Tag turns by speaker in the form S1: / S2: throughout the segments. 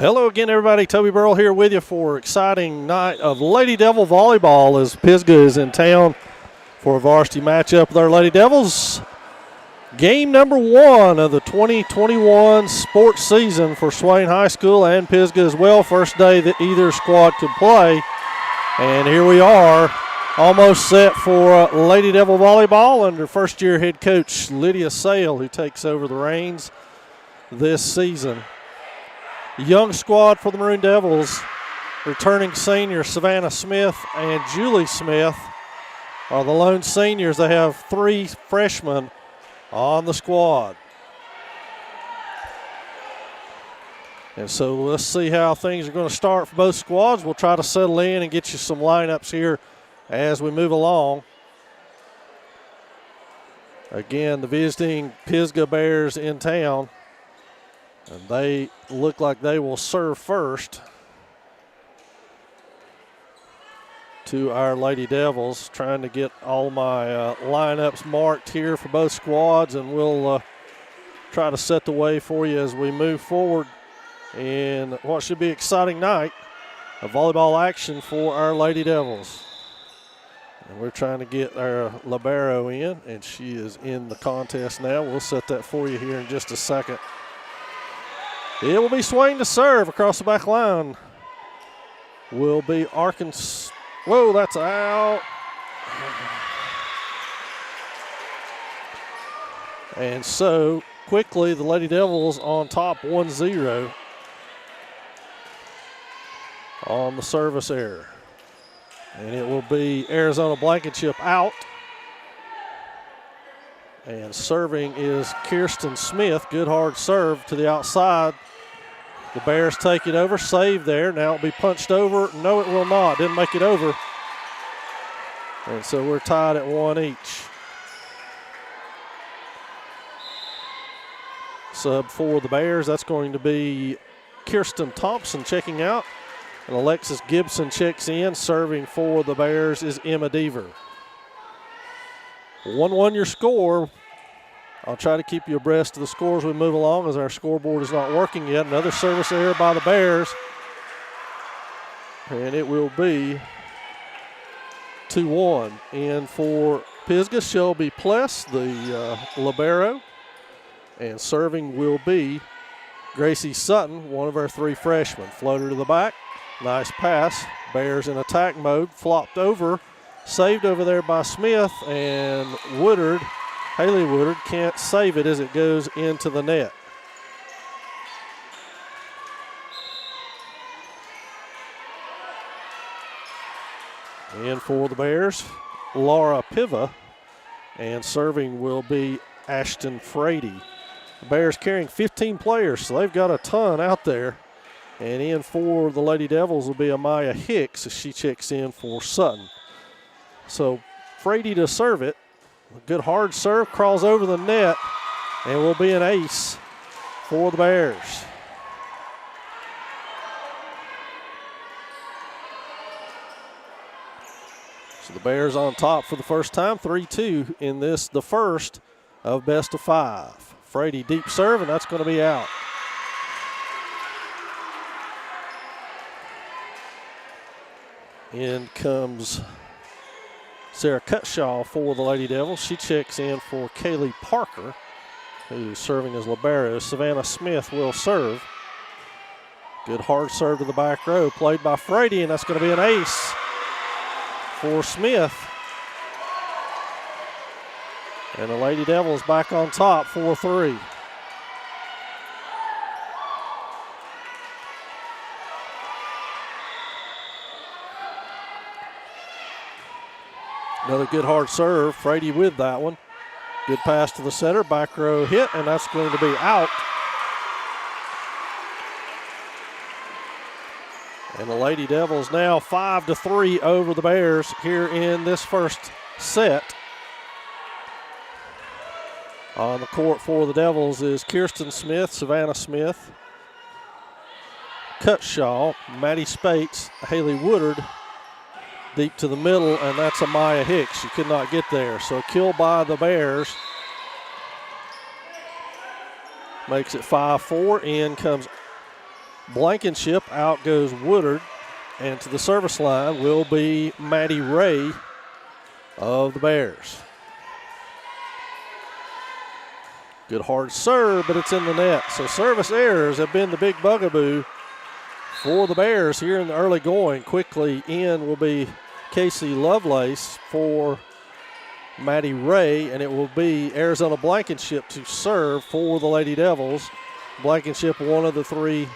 S1: Hello again, everybody. Toby Burrell here with you for exciting night of Lady Devil Volleyball as Pisgah is in town for a varsity matchup with our Lady Devils. Game number 1 of the 2021 sports season for Swain High School and Pisgah as well. First day that either squad could play. And here we are, almost set for Lady Devil Volleyball under first-year head coach Lydia Sale, who takes over the reins this season. Young squad for the Maroon Devils, returning seniors Savannah Smith and Julie Smith are the lone seniors. They have 3 freshmen on the squad. And so let's see how things are going to start for both squads. We'll try to settle in and get you some lineups here as we move along. Again, the visiting Pisgah Bears in town. And they look like they will serve first to our Lady Devils. Trying to get all my lineups marked here for both squads, and we'll try to set the way for you as we move forward in what should be an exciting night of volleyball action for our Lady Devils. And we're trying to get our libero in, and she is in the contest now. We'll set that for you here in just a second. It will be Swain to serve across the back line. Will be Arkansas. Whoa, that's out. And so quickly the Lady Devils on top 1-0 on the service error. And it will be Arizona Blankenship out. And serving is Kirsten Smith. Good hard serve to the outside. The Bears take it over. Save there. Now it'll be punched over. No, it will not. Didn't make it over. And so we're tied at 1 each. Sub for the Bears. That's going to be Kirsten Thompson checking out. And Alexis Gibson checks in. Serving for the Bears is Emma Deaver. 1-1 your score. I'll try to keep you abreast of the scores as we move along as our scoreboard is not working yet. Another service error by the Bears. And it will be 2-1. And for Pisgah, Shelby Pless, the libero. And serving will be Gracie Sutton, one of our 3 freshmen. Floater to the back. Nice pass. Bears in attack mode. Flopped over. Saved over there by Smith, and Woodard, Haley Woodard, can't save it as it goes into the net. And for the Bears, Laura Piva, and serving will be Ashton Frady. The Bears carrying 15 players, so they've got a ton out there. And in for the Lady Devils will be Amaya Hicks as she checks in for Sutton. So Frady to serve it. A good hard serve, crawls over the net, and will be an ace for the Bears. So the Bears on top for the first time, 3-2 in this, the first of best of 5. Frady deep serve, and that's going to be out. In comes Sarah Cutshaw for the Lady Devils. She checks in for Kaylee Parker, who's serving as libero. Savannah Smith will serve. Good hard serve to the back row, played by Frady, and that's going to be an ace for Smith. And the Lady Devils back on top, 4-3. Another good hard serve. Frady with that one. Good pass to the center. Back row hit, and that's going to be out. And the Lady Devils now 5-3 over the Bears here in this first set. On the court for the Devils is Kirsten Smith, Savannah Smith, Cutshaw, Maddie Spates, Haley Woodard. Deep to the middle, and that's Amaya Hicks. She could not get there. So kill by the Bears. Makes it 5-4. In comes Blankenship. Out goes Woodard. And to the service line will be Maddie Ray of the Bears. Good hard serve, but it's in the net. So service errors have been the big bugaboo for the Bears here in the early going. Quickly in will be Casey Lovelace for Maddie Ray, and it will be Arizona Blankenship to serve for the Lady Devils. Blankenship, one of the 3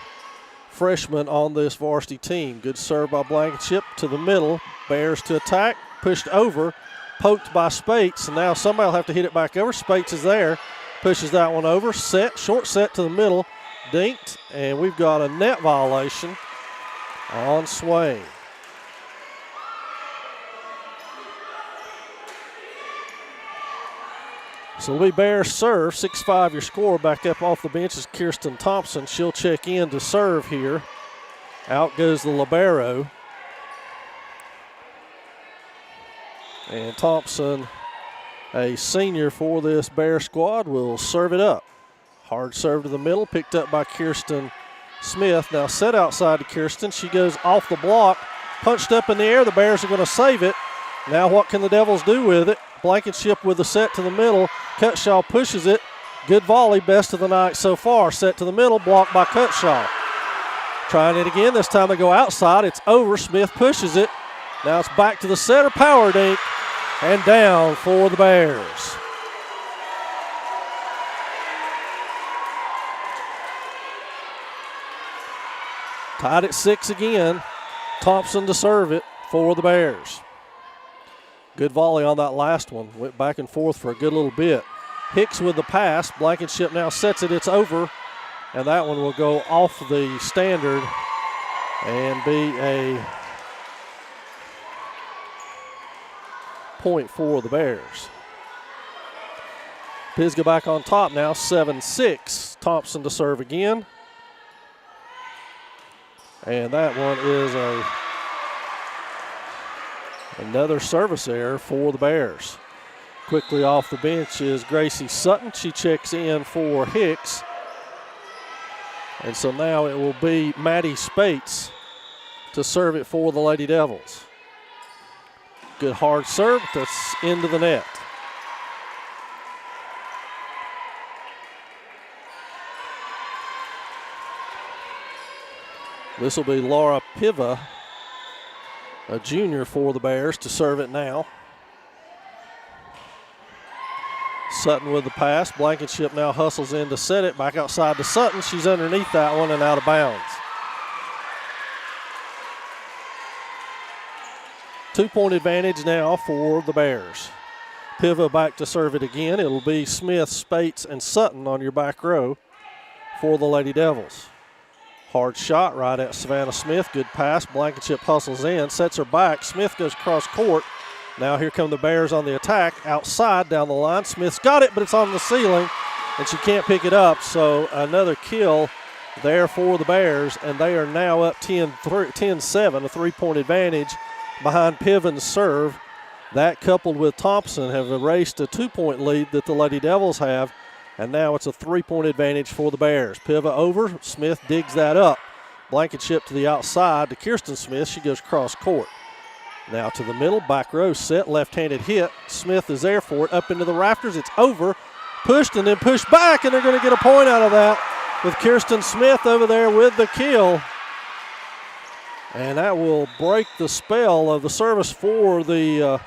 S1: freshmen on this varsity team. Good serve by Blankenship to the middle. Bears to attack, pushed over, poked by Spates, and now somebody will have to hit it back over. Spates is there, pushes that one over, set, short set to the middle, dinked, and we've got a net violation on Swain. So it'll be Bears serve, 6-5 your score. Back up off the bench is Kirsten Thompson. She'll check in to serve here. Out goes the libero. And Thompson, a senior for this Bear squad, will serve it up. Hard serve to the middle, picked up by Kirsten Smith. Now set outside to Kirsten. She goes off the block, punched up in the air. The Bears are going to save it. Now what can the Devils do with it? Blankenship with the set to the middle. Cutshaw pushes it. Good volley, best of the night so far. Set to the middle, blocked by Cutshaw. Trying it again. This time they go outside. It's over. Smith pushes it. Now it's back to the setter. Power dink. And down for the Bears. Tied at 6 again. Thompson to serve it for the Bears. Good volley on that last one. Went back and forth for a good little bit. Hicks with the pass. Blankenship now sets it. It's over. And that one will go off the standard and be a point for the Bears. Pisgah back on top now, 7-6. Thompson to serve again. And that one is another service error for the Bears. Quickly off the bench is Gracie Sutton. She checks in for Hicks. And so now it will be Maddie Spates to serve it for the Lady Devils. Good hard serve that's into the net. This will be Laura Piva, a junior for the Bears, to serve it now. Sutton with the pass. Blankenship now hustles in to set it. Back outside to Sutton. She's underneath that one and out of bounds. 2-point advantage now for the Bears. Piva back to serve it again. It'll be Smith, Spates, and Sutton on your back row for the Lady Devils. Hard shot right at Savannah Smith. Good pass. Blankenship hustles in, sets her back. Smith goes cross court. Now here come the Bears on the attack. Outside down the line. Smith's got it, but it's on the ceiling, and she can't pick it up. So another kill there for the Bears, and they are now up 10-7, a 3-point advantage behind Piven's serve. That coupled with Thompson have erased a 2-point lead that the Lady Devils have. And now it's a 3-point advantage for the Bears. Piva over. Smith digs that up. Blankenship to the outside to Kirsten Smith. She goes cross court. Now to the middle. Back row set. Left-handed hit. Smith is there for it. Up into the rafters. It's over. Pushed and then pushed back. And they're going to get a point out of that with Kirsten Smith over there with the kill. And that will break the spell of the service for the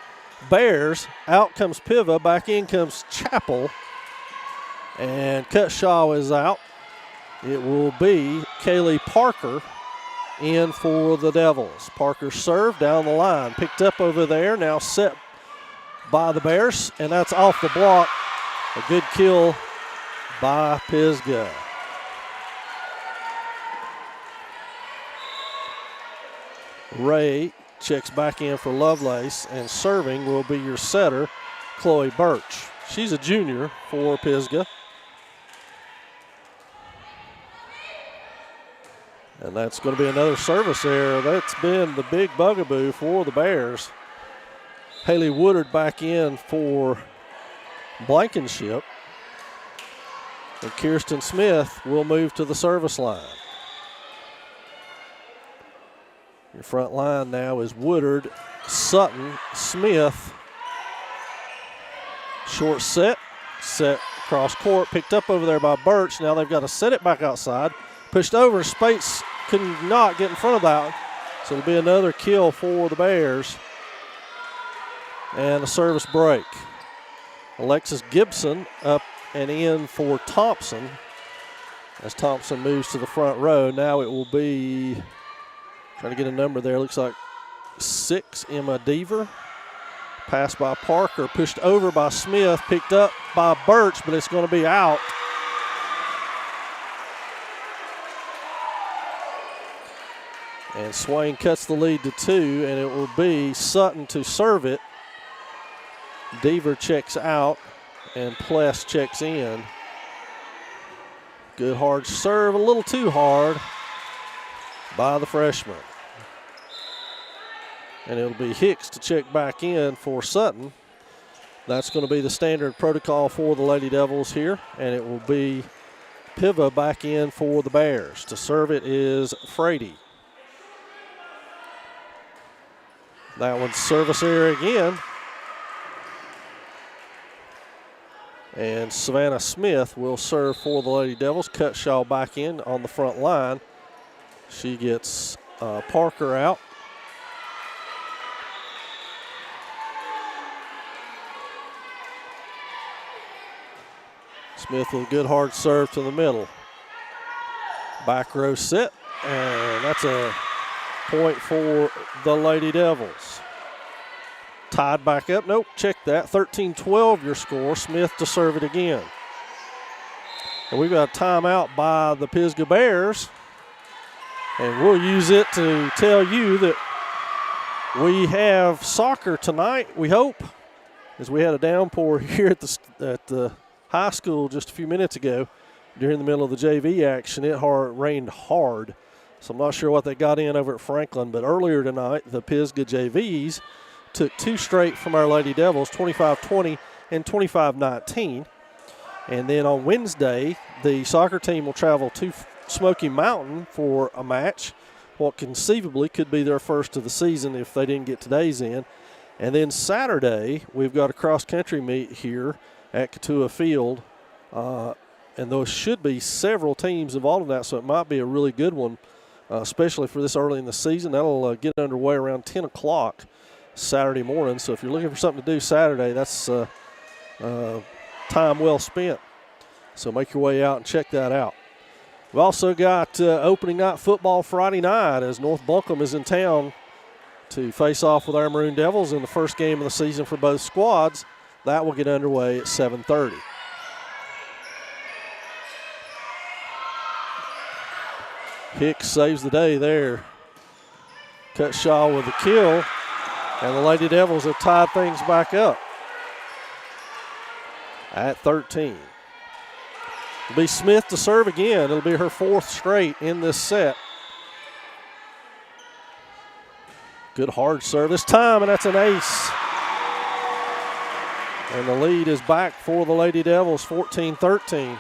S1: Bears. Out comes Piva. Back in comes Chappell. And Cutshaw is out. It will be Kaylee Parker in for the Devils. Parker served down the line. Picked up over there. Now set by the Bears. And that's off the block. A good kill by Pisgah. Ray checks back in for Lovelace. And serving will be your setter, Chloe Birch. She's a junior for Pisgah. And that's going to be another service error. That's been the big bugaboo for the Bears. Haley Woodard back in for Blankenship. And Kirsten Smith will move to the service line. Your front line now is Woodard, Sutton, Smith. Short set across court, picked up over there by Birch. Now they've got to set it back outside. Pushed over, Spates could not get in front of that. So it'll be another kill for the Bears. And a service break. Alexis Gibson up and in for Thompson. As Thompson moves to the front row, now it will be, trying to get a number there, looks like 6, Emma Deaver. Pass by Parker, pushed over by Smith, picked up by Birch, but it's going to be out. And Swain cuts the lead to 2, and it will be Sutton to serve it. Deaver checks out, and Pless checks in. Good hard serve, a little too hard by the freshman. And it'll be Hicks to check back in for Sutton. That's going to be the standard protocol for the Lady Devils here. And it will be Piva back in for the Bears. To serve it is Frady. That one's service error again. And Savannah Smith will serve for the Lady Devils. Cutshaw back in on the front line. She gets Parker out. Smith with a good hard serve to the middle. Back row set, and that's a point for the Lady Devils. Tied back up, nope, check that. 13-12 your score. Smith to serve it again. And we've got a timeout by the Pisgah Bears. And we'll use it to tell you that we have soccer tonight, we hope, as we had a downpour here at the high school just a few minutes ago during the middle of the JV action. It rained hard, so I'm not sure what they got in over at Franklin. But earlier tonight, the Pisgah JVs took 2 straight from our Lady Devils, 25-20 and 25-19. And then on Wednesday, the soccer team will travel to Smoky Mountain for a match, what conceivably could be their first of the season if they didn't get today's in. And then Saturday, we've got a cross-country meet here at Katua Field, and those should be several teams involved in that, so it might be a really good one, especially for this early in the season. That'll get underway around 10 o'clock Saturday morning, so if you're looking for something to do Saturday, that's time well spent. So make your way out and check that out. We've also got opening night football Friday night as North Buncombe is in town to face off with our Maroon Devils in the first game of the season for both squads. That will get underway at 7:30. Hicks saves the day there. Cutshaw with the kill, and the Lady Devils have tied things back up at 13. It'll be Smith to serve again. It'll be her 4th straight in this set. Good hard serve this time, and that's an ace. And the lead is back for the Lady Devils, 14-13.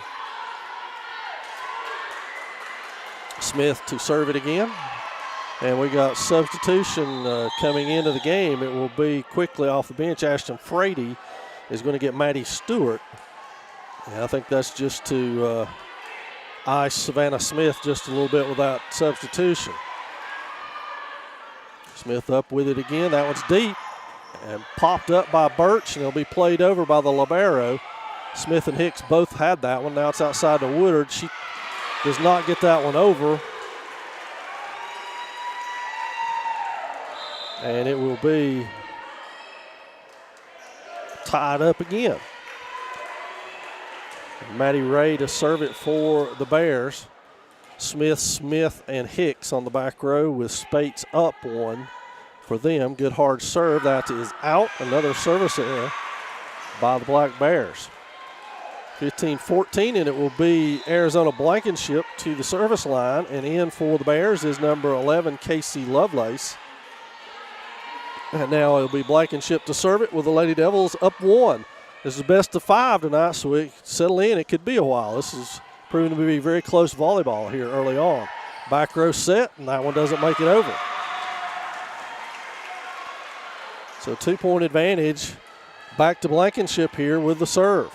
S1: Smith to serve it again. And we got substitution coming into the game. It will be quickly off the bench. Ashton Frady is going to get Maddie Stewart. And I think that's just to ice Savannah Smith just a little bit with that substitution. Smith up with it again. That one's deep. And popped up by Birch, and it'll be played over by the libero. Smith and Hicks both had that one. Now it's outside to Woodard. She does not get that one over. And it will be tied up again. Maddie Ray to serve it for the Bears. Smith, and Hicks on the back row with Spates up one. For them, good hard serve. That is out. Another service error by the Black Bears. 15-14, and it will be Arizona Blankenship to the service line. And in for the Bears is number 11, Casey Lovelace. And now it'll be Blankenship to serve it with the Lady Devils up 1. This is best of 5 tonight, so we settle in. It could be a while. This is proving to be very close volleyball here early on. Back row set, and that one doesn't make it over. So 2-point advantage. Back to Blankenship here with the serve.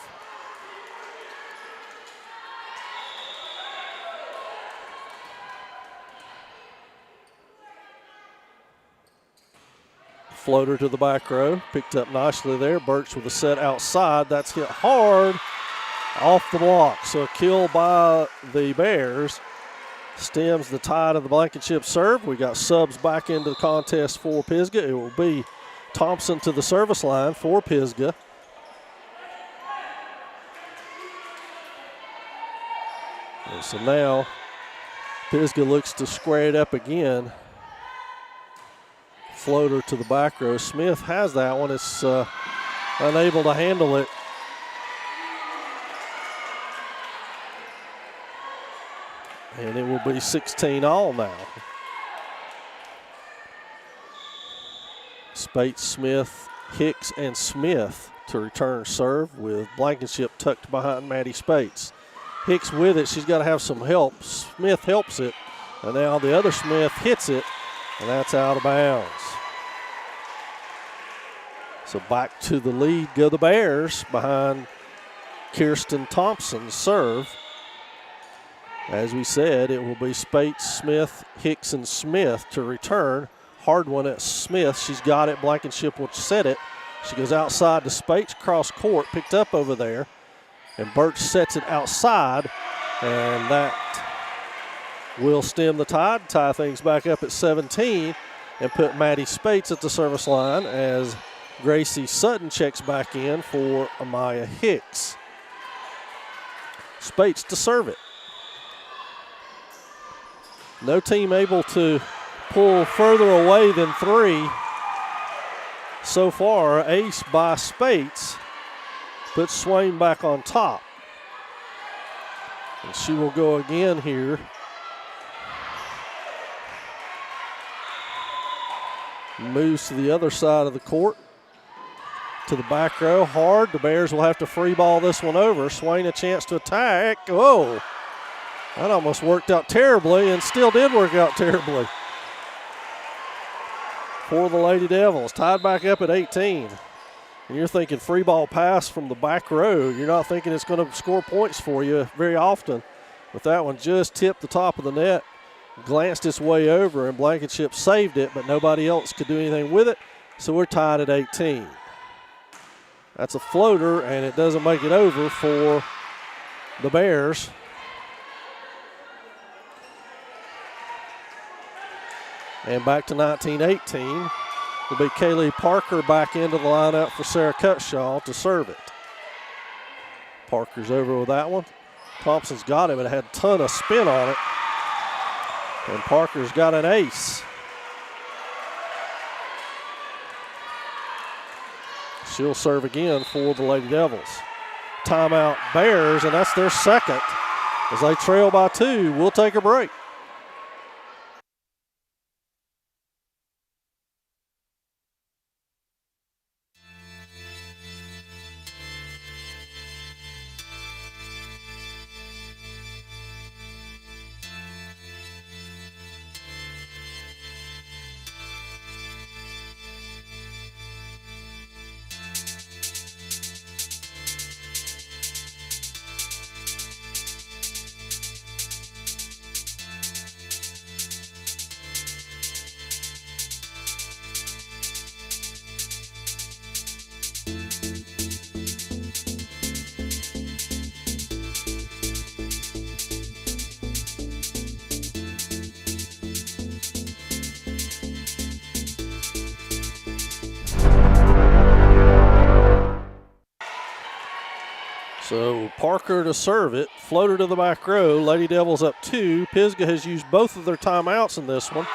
S1: Floater to the back row. Picked up nicely there. Birch with a set outside. That's hit hard off the block. So a kill by the Bears stems the tide of the Blankenship serve. We got subs back into the contest for Pisgah. It will be Thompson to the service line for Pisgah. And so now Pisgah looks to square it up again. Floater to the back row. Smith has that one. It's unable to handle it. And it will be 16 all now. Spates, Smith, Hicks, and Smith to return serve with Blankenship tucked behind Maddie Spates. Hicks with it. She's got to have some help. Smith helps it. And now the other Smith hits it. And that's out of bounds. So back to the lead go the Bears behind Kirsten Thompson's serve. As we said, it will be Spates, Smith, Hicks, and Smith to return. Hard one at Smith. She's got it. Blankenship will set it. She goes outside to Spates, cross court, picked up over there. And Birch sets it outside. And that will stem the tide, tie things back up at 17, and put Maddie Spates at the service line as Gracie Sutton checks back in for Amaya Hicks. Spates to serve it. No team able to pull further away than 3 so far. Ace by Spates puts Swain back on top. And she will go again here. Moves to the other side of the court. To the back row, hard. The Bears will have to free ball this one over. Swain a chance to attack. Whoa. That almost worked out terribly and still did work out terribly for the Lady Devils. Tied back up at 18. And you're thinking free ball pass from the back row. You're not thinking it's going to score points for you very often. But that one just tipped the top of the net, glanced its way over, and Blankenship saved it, but nobody else could do anything with it. So we're tied at 18. That's a floater, and it doesn't make it over for the Bears. And back to 19-18 will be Kaylee Parker back into the lineup for Sarah Cutshaw to serve it. Parker's over with that one. Thompson's got it, but it had a ton of spin on it. And Parker's got an ace. She'll serve again for the Lady Devils. Timeout Bears, and that's their second. As they trail by 2, we'll take a break. So Parker to serve it, floater to the back row. Lady Devils up 2. Pisgah has used both of their timeouts in this one.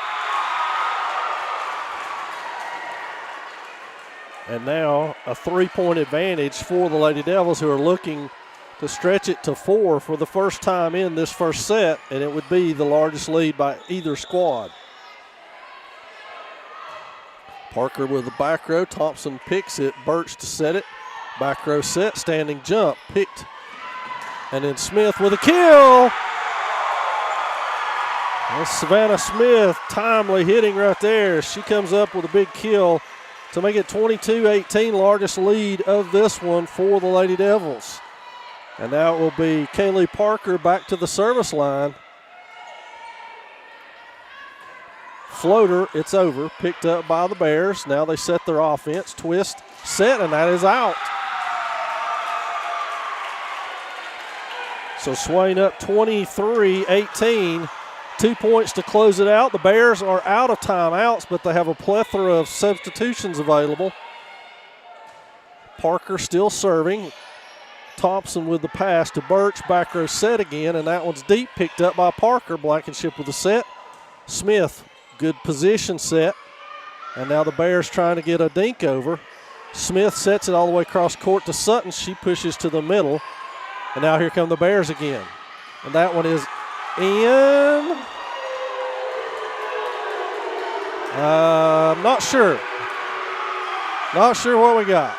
S1: And now a 3-point advantage for the Lady Devils, who are looking to stretch it to 4 for the first time in this first set, and it would be the largest lead by either squad. Parker with the back row. Thompson picks it. Birch to set it. Back row set, standing jump, picked. And then Smith with a kill. That's Savannah Smith, timely hitting right there. She comes up with a big kill to make it 22-18, largest lead of this one for the Lady Devils. And now it will be Kaylee Parker back to the service line. Floater, it's over, picked up by the Bears. Now they set their offense, twist, set, and that is out. So Swain up 23-18. 2 points to close it out. The Bears are out of timeouts, but they have a plethora of substitutions available. Parker still serving. Thompson with the pass to Birch. Back row set again, and that one's deep, picked up by Parker. Blankenship with the set. Smith, good position set. And now the Bears trying to get a dink over. Smith sets it all the way across court to Sutton. She pushes to the middle. And now here come the Bears again. And that one is in. I'm not sure. Not sure what we got.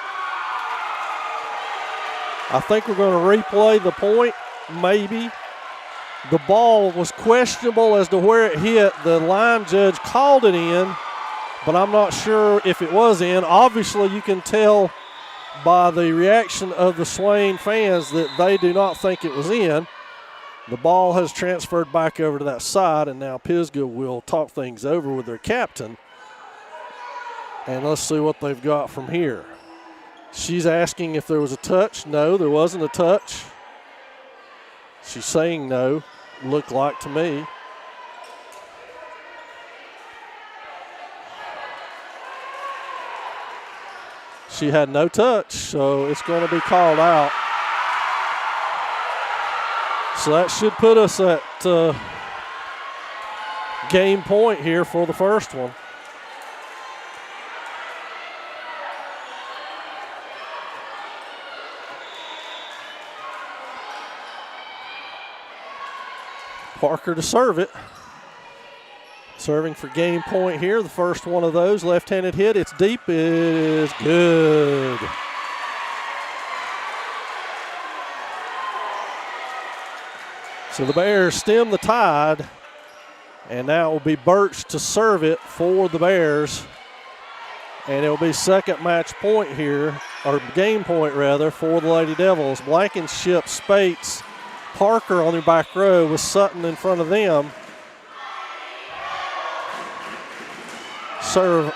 S1: I think we're going to replay the point, maybe. The ball was questionable as to where it hit. The line judge called it in, but I'm not sure if it was in. Obviously, you can tell by the reaction of the Swain fans that they do not think it was in. The ball has transferred back over to that side, and now Pisgah will talk things over with their captain. And let's see what they've got from here. She's asking if there was a touch. No, there wasn't a touch. She's saying no, looked like to me. She had no touch, so it's going to be called out. So that should put us at game point here for the first one. Parker to serve it. Serving for game point here. The first one of those, left-handed hit. It's deep. It is good. So the Bears stem the tide, and now it will be Birch to serve it for the Bears. And it will be second match point here, or game point rather, for the Lady Devils. Blankenship, Spates, Parker on their back row with Sutton in front of them. Serve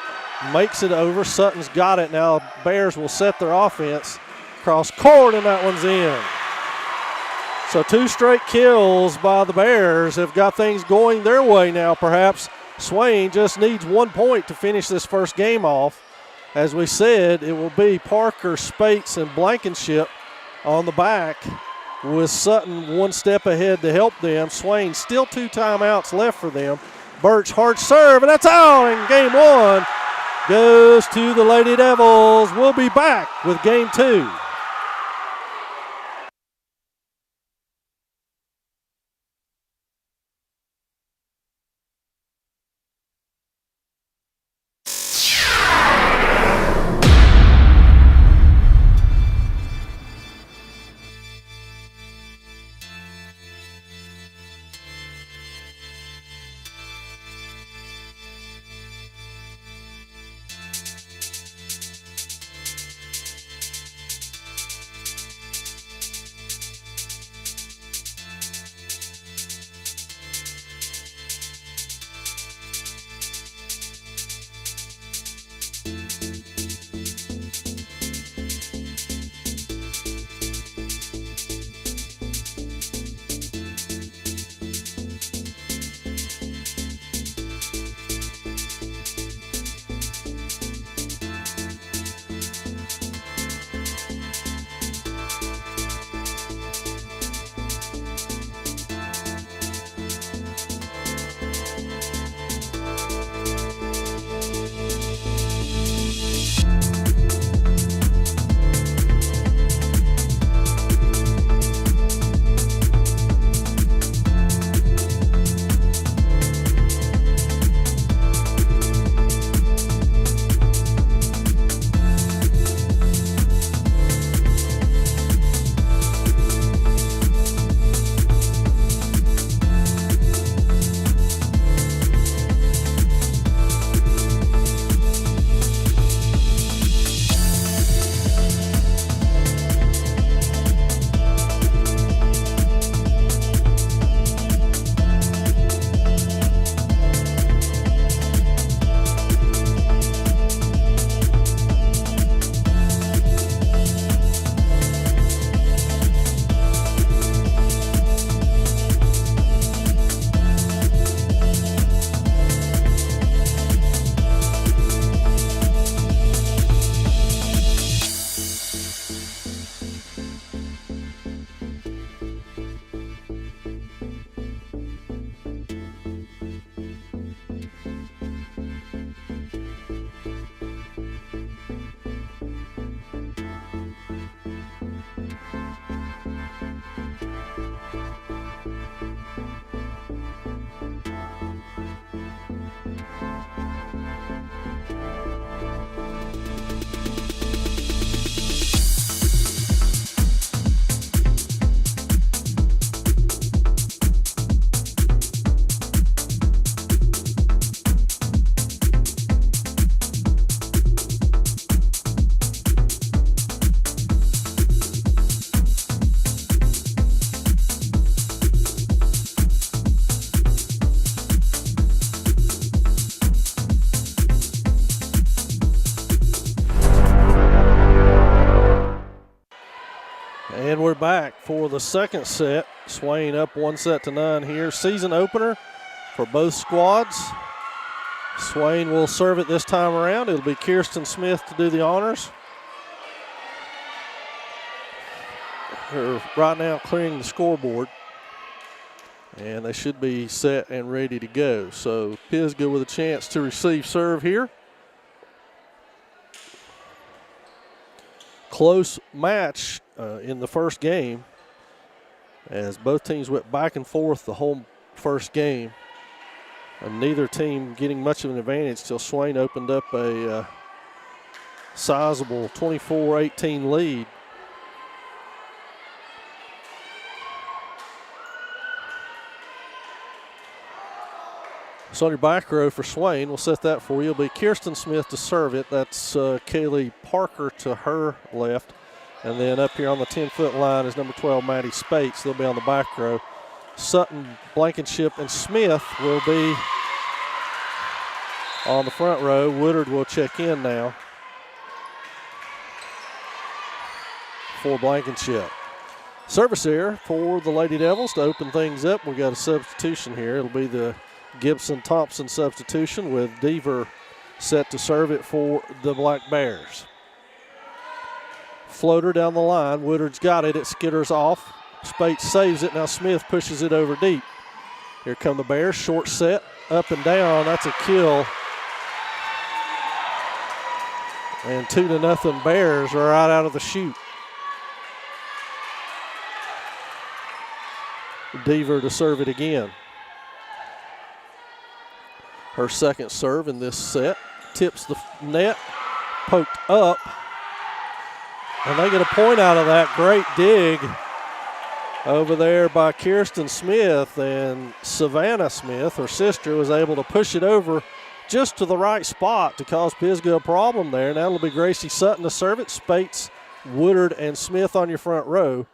S1: makes it over. Sutton's got it now. Bears will set their offense cross court, and that one's in. So 2 straight kills by the Bears have got things going their way now, perhaps. Swain just needs 1 point to finish this first game off. As we said, it will be Parker, Spates, and Blankenship on the back, with Sutton 1 step ahead to help them. Swain still 2 timeouts left for them. Birch, hard serve, and that's out, and game 1 goes to the Lady Devils. We'll be back with game 2. we're back for the second set. Swain up 1-9 here. Season opener for both squads. Swain will serve it this time around. It'll be Kirsten Smith to do the honors. They're right now clearing the scoreboard, and they should be set and ready to go. So Pisgah with a chance to receive serve here. Close match in the first game as both teams went back and forth the whole first game, and neither team getting much of an advantage till Swain opened up a sizable 24-18 lead. So on your back row for Swain, we'll set that for you. It'll be Kirsten Smith to serve it. That's Kaylee Parker to her left. And then up here on the 10-foot line is number 12, Maddie Spates. They'll be on the back row. Sutton, Blankenship, and Smith will be on the front row. Woodard will check in now for Blankenship. Service here for the Lady Devils to open things up. We got a substitution here. It'll be the Gibson-Thompson substitution with Deaver set to serve it for the Black Bears. Floater down the line. Woodard's got it. It skitters off. Spates saves it. Now Smith pushes it over deep. Here come the Bears. Short set. Up and down. That's a kill. And 2-0 Bears are right out of the chute. Deaver to serve it again. Her second serve in this set. Tips the net. Poked up. And they get a point out of that. Great dig over there by Kirsten Smith. And Savannah Smith, her sister, was able to push it over just to the right spot to cause Pisgah a problem there. Now it'll be Gracie Sutton to serve it. Spates, Woodard, and Smith on your front row.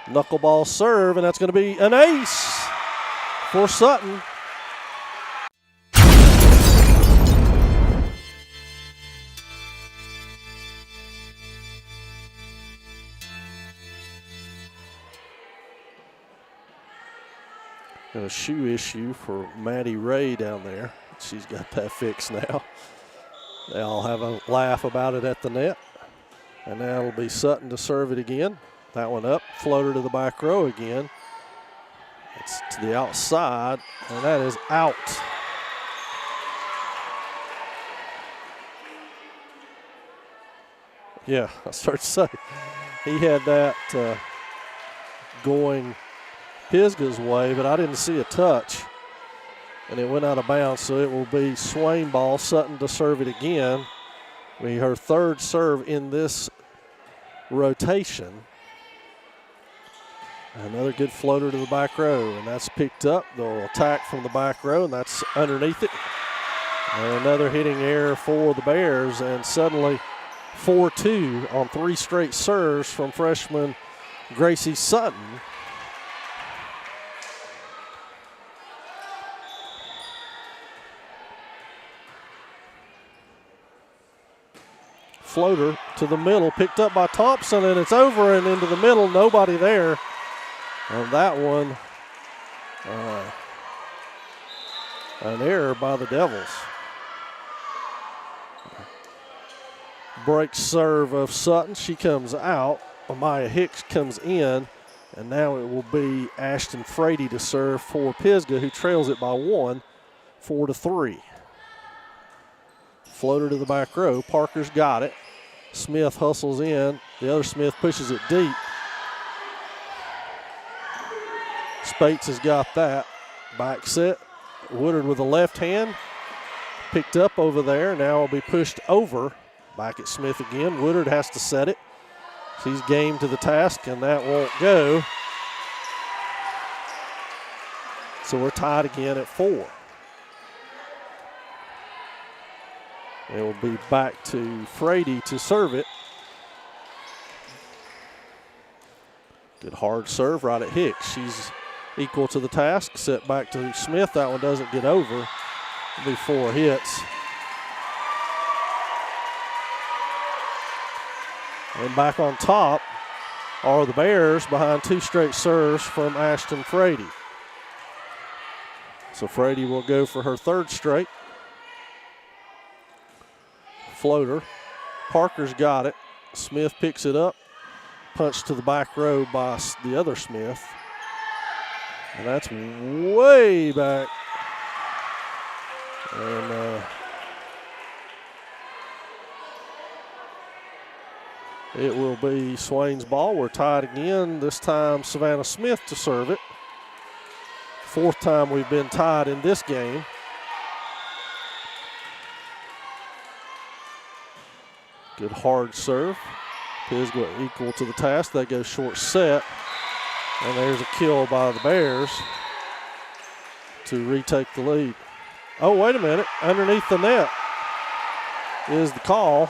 S1: Knuckleball serve, and that's going to be an ace for Sutton. A shoe issue for Maddie Ray down there. She's got that fixed now. They all have a laugh about it at the net. And now it'll be Sutton to serve it again. That one up, floater to the back row again. It's to the outside, and that is out. Yeah, I started to say, he had that going Pisgah's way, but I didn't see a touch, and it went out of bounds, so it will be Swain ball. Sutton to serve it again. Her third serve in this rotation. Another good floater to the back row, and that's picked up. They'll attack from the back row, and that's underneath it. And another hitting error for the Bears, and suddenly 4-2 on 3 straight serves from freshman Gracie Sutton. Floater to the middle, picked up by Thompson, and it's over and into the middle. Nobody there. And that one, an error by the Devils. Break serve of Sutton. She comes out. Amaya Hicks comes in. And now it will be Ashton Frady to serve for Pisgah, who trails it by 1, 4-3. Floater to the back row. Parker's got it. Smith hustles in. The other Smith pushes it deep. Spates has got that. Back set. Woodard with the left hand. Picked up over there. Now will be pushed over. Back at Smith again. Woodard has to set it. She's game to the task, and that won't go. So we're tied again at 4. It will be back to Frady to serve it. Good hard serve right at Hicks. She's equal to the task. Set back to Smith. That one doesn't get over. It'll be 4 hits. And back on top are the Bears behind 2 straight serves from Ashton Frady. So Frady will go for her 3rd straight. Floater. Parker's got it. Smith picks it up. Punch to the back row by the other Smith. And that's way back. And it will be Swain's ball. We're tied again. This time Savannah Smith to serve it. 4th time we've been tied in this game. Good hard serve. Pisgah equal to the task. They go short set. And there's a kill by the Bears to retake the lead. Oh, wait a minute. Underneath the net is the call.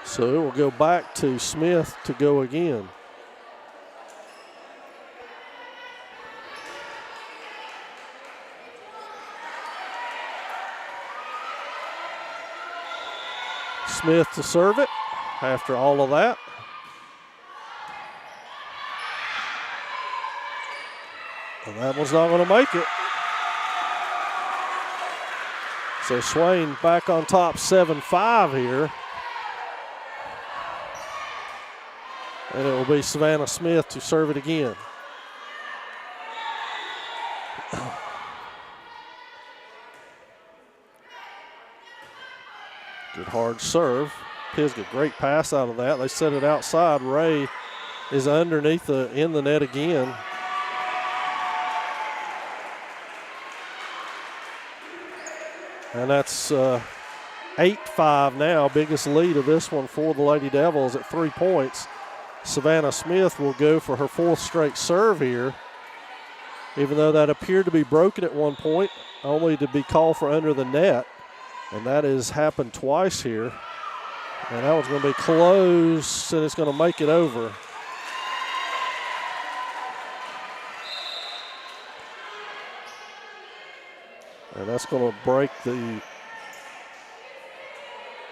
S1: So it will go back to Smith to go again. Smith to serve it after all of that. And that one's not going to make it. So Swain back on top 7-5 here. And it will be Savannah Smith to serve it again. Good hard serve. Pisgah, great pass out of that. They set it outside. Ray is underneath in the net again. And that's 8-5 now. Biggest lead of this one for the Lady Devils at 3 points. Savannah Smith will go for her 4th straight serve here, even though that appeared to be broken at one point, only to be called for under the net. And that has happened twice here. And that one's going to be close, and it's going to make it over. And that's going to break the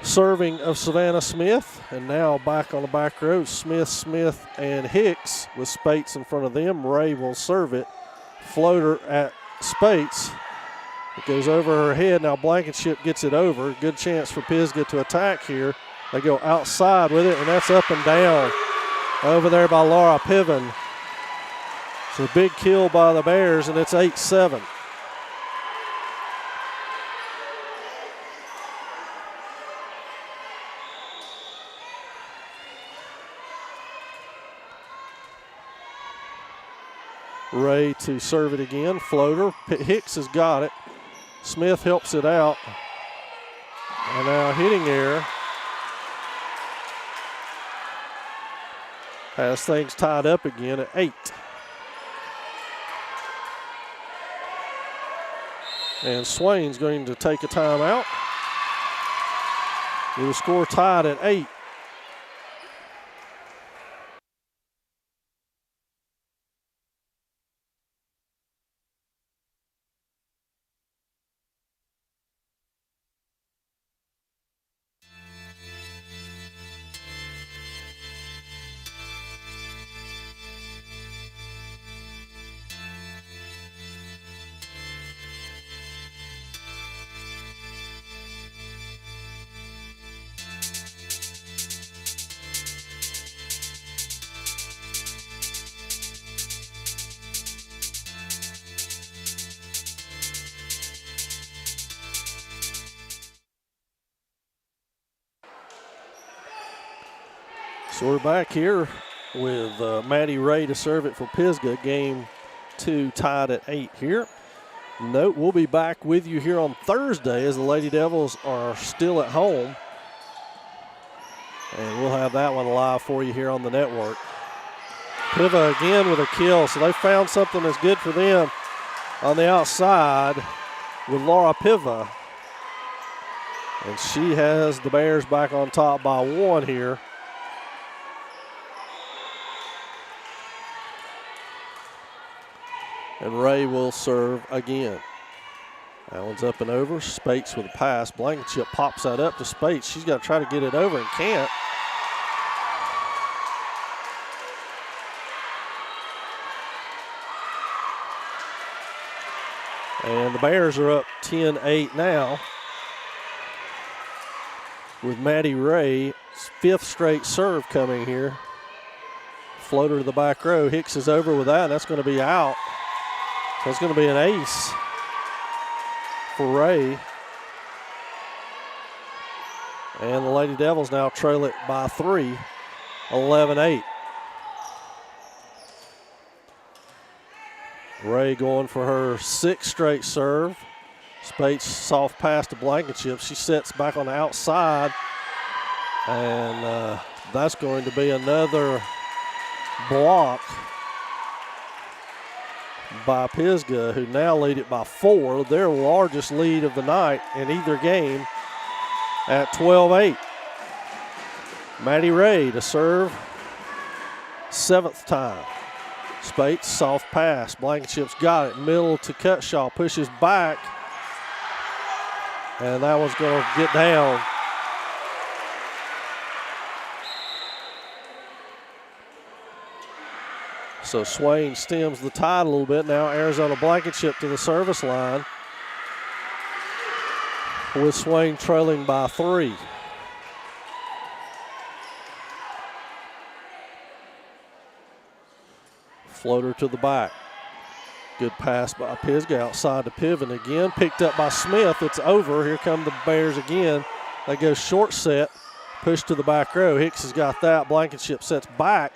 S1: serving of Savannah Smith. And now back on the back row, Smith, and Hicks with Spates in front of them. Ray will serve it. Floater at Spates. It goes over her head. Now Blankenship gets it over. Good chance for Pisgah to attack here. They go outside with it, and that's up and down over there by Laura Piven. So big kill by the Bears, and it's 8-7. Ray to serve it again. Floater. Hicks has got it. Smith helps it out. And now hitting error has things tied up again at 8. And Swain's going to take a timeout. With the score tied at 8. So we're back here with Maddie Ray to serve it for Pisgah. Game 2 tied at 8 here. Note, we'll be back with you here on Thursday as the Lady Devils are still at home. And we'll have that one live for you here on the network. Piva again with a kill, so they found something that's good for them on the outside with Laura Piva. And she has the Bears back on top by 1 here. And Ray will serve again. That one's up and over. Spates with a pass. Blankenship pops that up to Spates. She's got to try to get it over and can't. And the Bears are up 10-8 now, with Maddie Ray's 5th straight serve coming here. Floater to the back row. Hicks is over with that. That's going to be out. So it's going to be an ace for Ray. And the Lady Devils now trail it by 3, 11-8. Ray going for her 6th straight serve. Spates soft pass to Blankenship. She sets back on the outside. And that's going to be another block by Pisgah, who now lead it by 4. Their largest lead of the night in either game at 12-8. Maddie Ray to serve 7th time. Spates, soft pass. Blankenship's got it. Middle to Cutshaw. Pushes back. And that one's going to get down. So Swain stems the tide a little bit. Now Arizona Blankenship to the service line, with Swain trailing by 3. Floater to the back. Good pass by Pisgah outside to Piven again. Picked up by Smith. It's over. Here come the Bears again. They go short set. Push to the back row. Hicks has got that. Blankenship sets back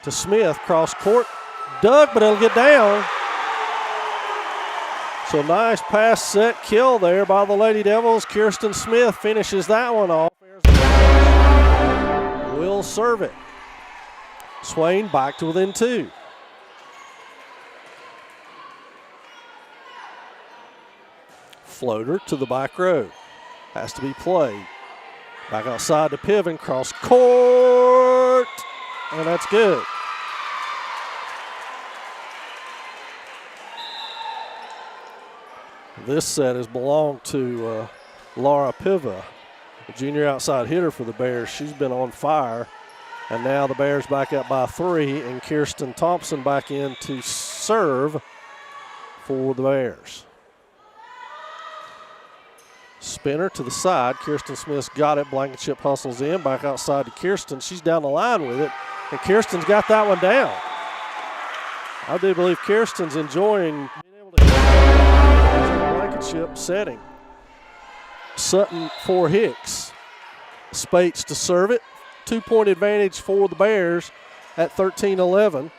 S1: to Smith. Cross court. Dug, but it'll get down. So nice pass, set, kill there by the Lady Devils. Kirsten Smith finishes that one off. Will serve it. Swain back to within 2. Floater to the back row. Has to be played. Back outside to Piven. Cross court. And that's good. This set has belonged to Laura Piva, the junior outside hitter for the Bears. She's been on fire. And now the Bears back up by 3, and Kirsten Thompson back in to serve for the Bears. Spinner to the side. Kirsten Smith's got it. Blankenship hustles in. Back outside to Kirsten. She's down the line with it. And Kirsten's got that one down. I do believe Kirsten's enjoying being able to Blankenship setting. Sutton for Hicks. Spates to serve it. 2-point advantage for the Bears at 13-11.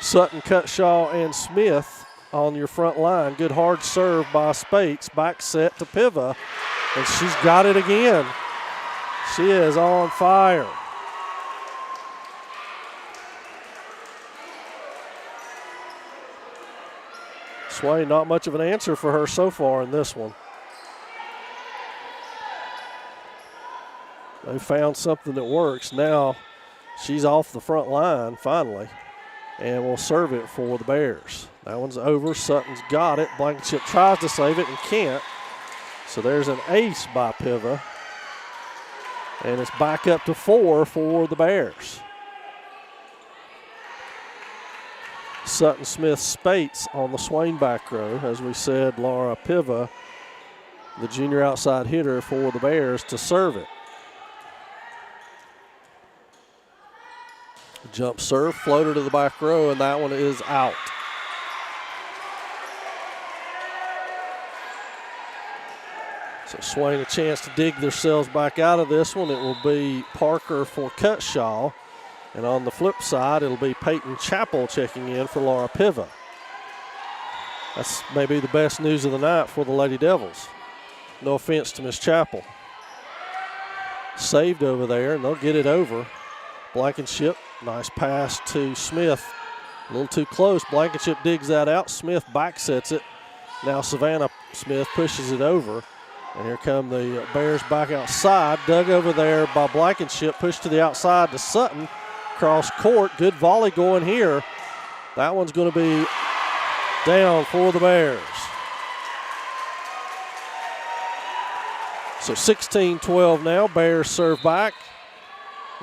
S1: Sutton, Cutshaw, and Smith on your front line. Good hard serve by Spates. Back set to Piva, and she's got it again. She is on fire. Swain, not much of an answer for her so far in this one. They found something that works. Now she's off the front line finally, and will serve it for the Bears. That one's over. Sutton's got it. Blankenship tries to save it and can't. So there's an ace by Piva. And it's back up to 4 for the Bears. Sutton, Smith, Spates on the Swain back row. As we said, Laura Piva, the junior outside hitter for the Bears, to serve it. Jump serve, floater to the back row, and that one is out. So Swain a chance to dig themselves back out of this one. It will be Parker for Cutshaw. And on the flip side, it'll be Peyton Chappell checking in for Laura Piva. That's maybe the best news of the night for the Lady Devils. No offense to Miss Chappell. Saved over there, and they'll get it over. Blankenship, nice pass to Smith. A little too close. Blankenship digs that out. Smith back sets it. Now Savannah Smith pushes it over. And here come the Bears back outside. Dug over there by Blankenship. Pushed to the outside to Sutton. cross court. Good volley going here. That one's going to be down for the Bears. So 16-12 now. Bears serve back.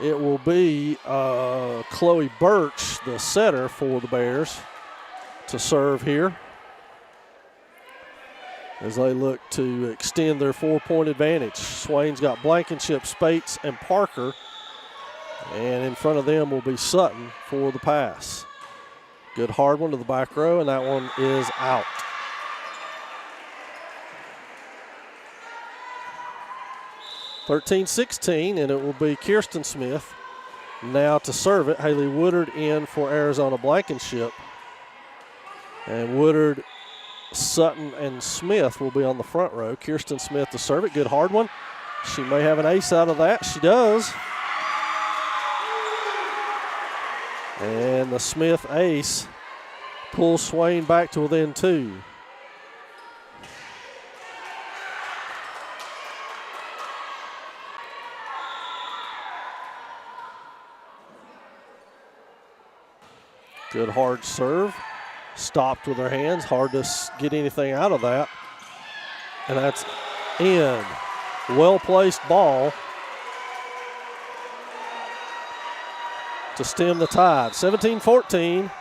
S1: It will be Chloe Birch, the setter for the Bears, to serve here as they look to extend their 4-point advantage. Swain's got Blankenship, Spates, and Parker. And in front of them will be Sutton for the pass. Good hard one to the back row, and that one is out. (13-16), and it will be Kirsten Smith now to serve it. Haley Woodard in for Arizona Blankenship. And Woodard, Sutton, and Smith will be on the front row. Kirsten Smith to serve it. Good hard one. She may have an ace out of that. She does. And the Smith ace pulls Swain back to within 2. Good hard serve. Stopped with her hands. Hard to get anything out of that. And that's in. Well-placed ball to stem the tide. 17-14.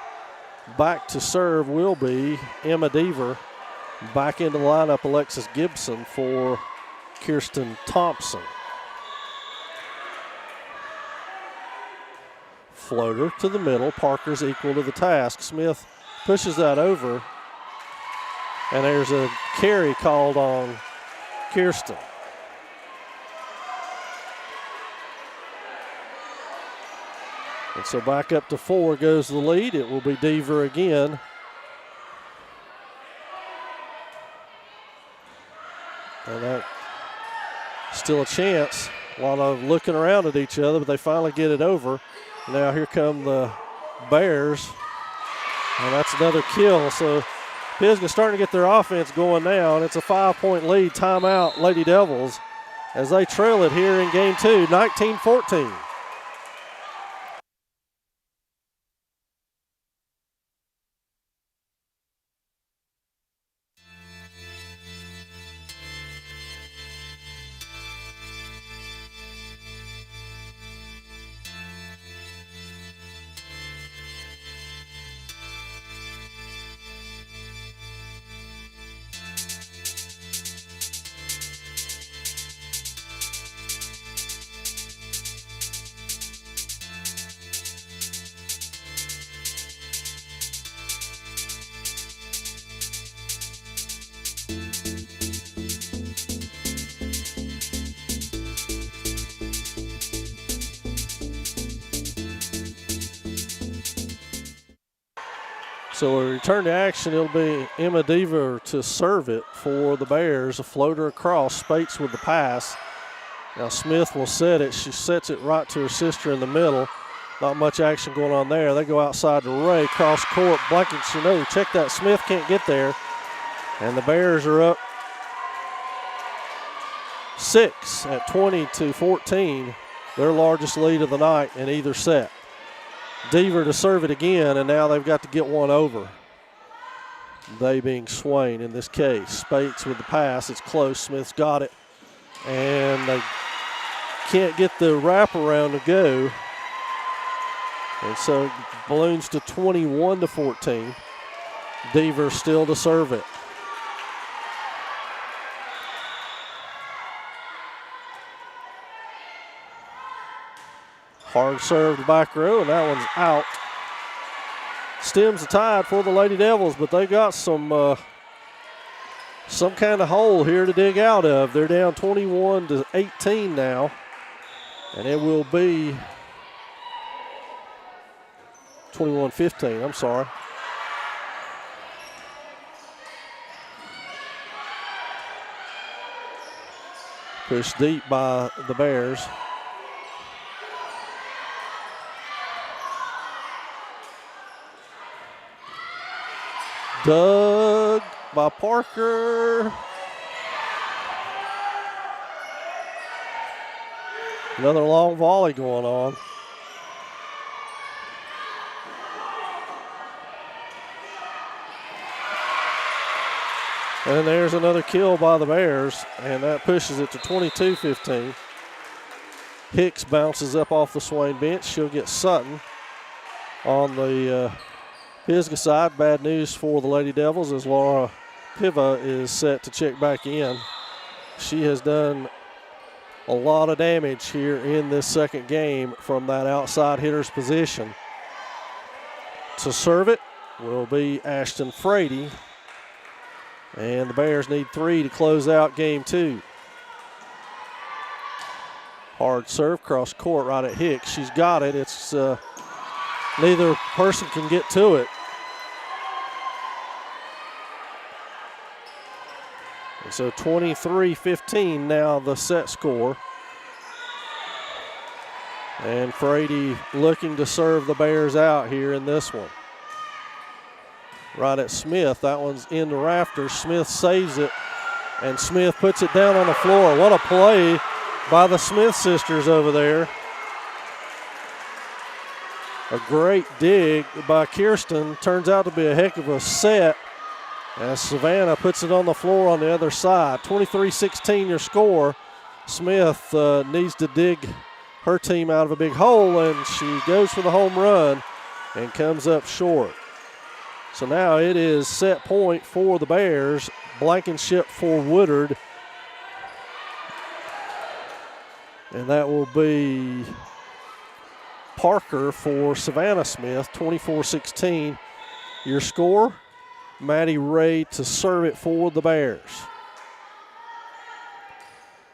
S1: Back to serve will be Emma Deaver. Back into the lineup, Alexis Gibson for Kirsten Thompson. Floater to the middle. Parker's equal to the task. Smith pushes that over. And there's a carry called on Kirsten. And so back up to 4 goes the lead. It will be Deaver again. And that still a chance. A lot of looking around at each other, but they finally get it over. Now here come the Bears. And that's another kill. So Pisgah starting to get their offense going now, and it's a 5-point lead. Timeout, Lady Devils, as they trail it here in game 2, 19-14. So a return to action, it'll be Emma Deaver to serve it for the Bears. A floater across, Spates with the pass. Now Smith will set it. She sets it right to her sister in the middle. Not much action going on there. They go outside to Ray, cross court. Blankenship, no, check that. Smith can't get there. And the Bears are up 6 at 20-14. Their largest lead of the night in either set. Deaver to serve it again, and now they've got to get one over. They being Swain in this case. Spates with the pass. It's close. Smith's got it. And they can't get the wraparound to go. And so it balloons to 21-14. Deaver still to serve it. Hard serve to back row, and that one's out. Stems the tide for the Lady Devils, but they got some kind of hole here to dig out of. They're down 21-18 now, and it will be 21-15, I'm sorry. Pushed deep by the Bears. Dug by Parker. Another long volley going on. And there's another kill by the Bears, and that pushes it to 22-15. Hicks bounces up off the Swain bench. She'll get Sutton on the Pisgah side. Bad news for the Lady Devils as Laura Piva is set to check back in. She has done a lot of damage here in this second game from that outside hitter's position. To serve it will be Ashton Frady. And the Bears need 3 to close out game 2. Hard serve cross court right at Hicks. She's got it. It's neither person can get to it. And so 23-15 now the set score. And Frady looking to serve the Bears out here in this one. Right at Smith. That one's in the rafters. Smith saves it, and Smith puts it down on the floor. What a play by the Smith sisters over there. A great dig by Kirsten. Turns out to be a heck of a set as Savannah puts it on the floor on the other side. 23-16 your score. Smith needs to dig her team out of a big hole, and she goes for the home run and comes up short. So now it is set point for the Bears. Blankenship for Woodard. And that will be Parker for Savannah Smith. 24-16 your score. Maddie Ray to serve it for the Bears.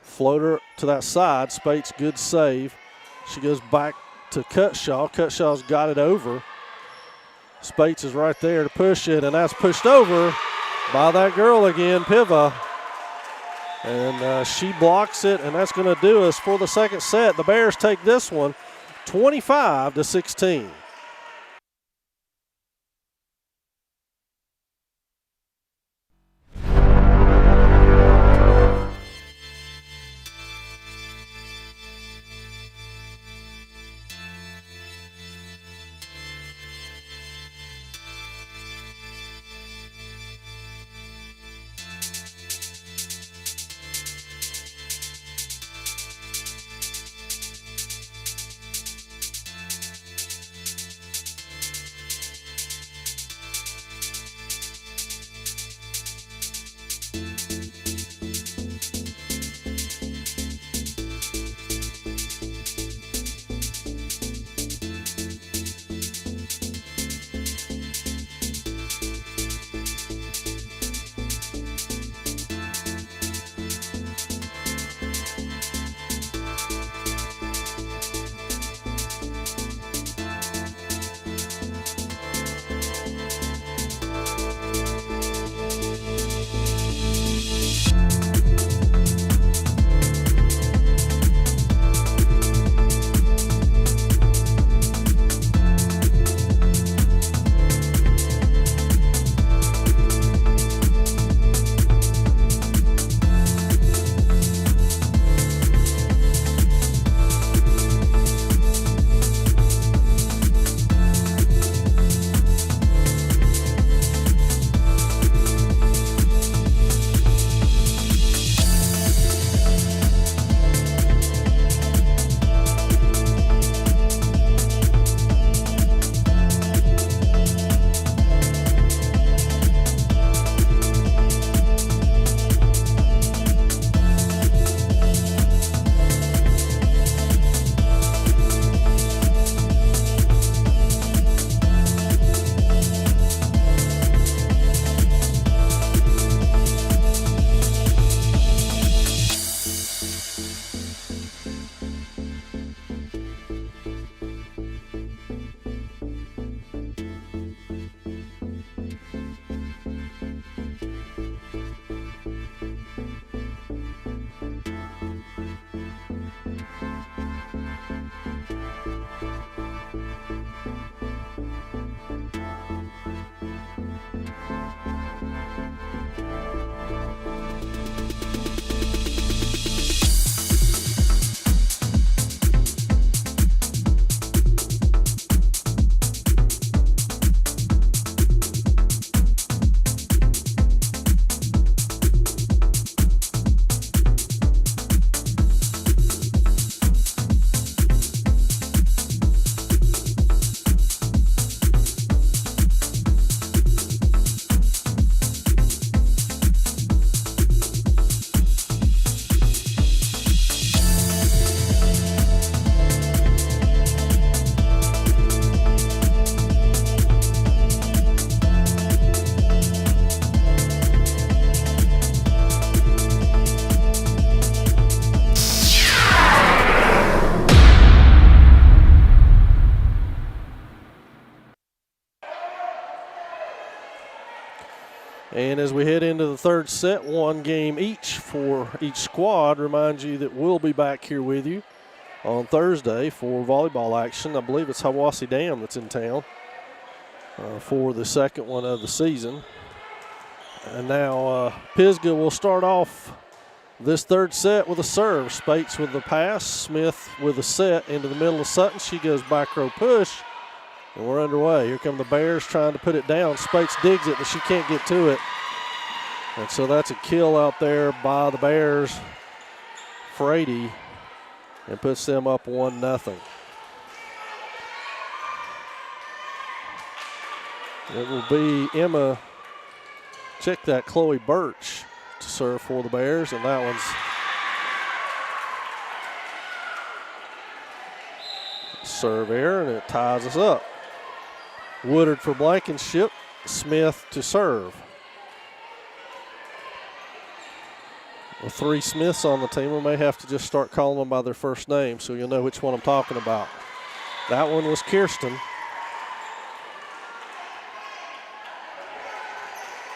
S1: Floater to that side. Spates, good save. She goes back to Cutshaw. Cutshaw's got it over. Spates is right there to push it, and that's pushed over by that girl again, Piva. And she blocks it, and that's going to do us for the second set. The Bears take this one 25-16. And as we head into the third set, one game each for each squad. Remind you that we'll be back here with you on Thursday for volleyball action. I believe it's Hiwassee Dam that's in town for the second one of the season. And now Pisgah will start off this third set with a serve. Spates with the pass. Smith with a set into the middle of Sutton. She goes back row push. And we're underway. Here come the Bears trying to put it down. Spates digs it, but she can't get to it. And so that's a kill out there by the Bears. Frady, and puts them up 1-0. It will be Emma, check that, Chloe Birch to serve for the Bears, and that one's serve error, and it ties us up. Woodard for Blankenship, Smith to serve. With 3 Smiths on the team, we may have to just start calling them by their first name so you'll know which one I'm talking about. That one was Kirsten.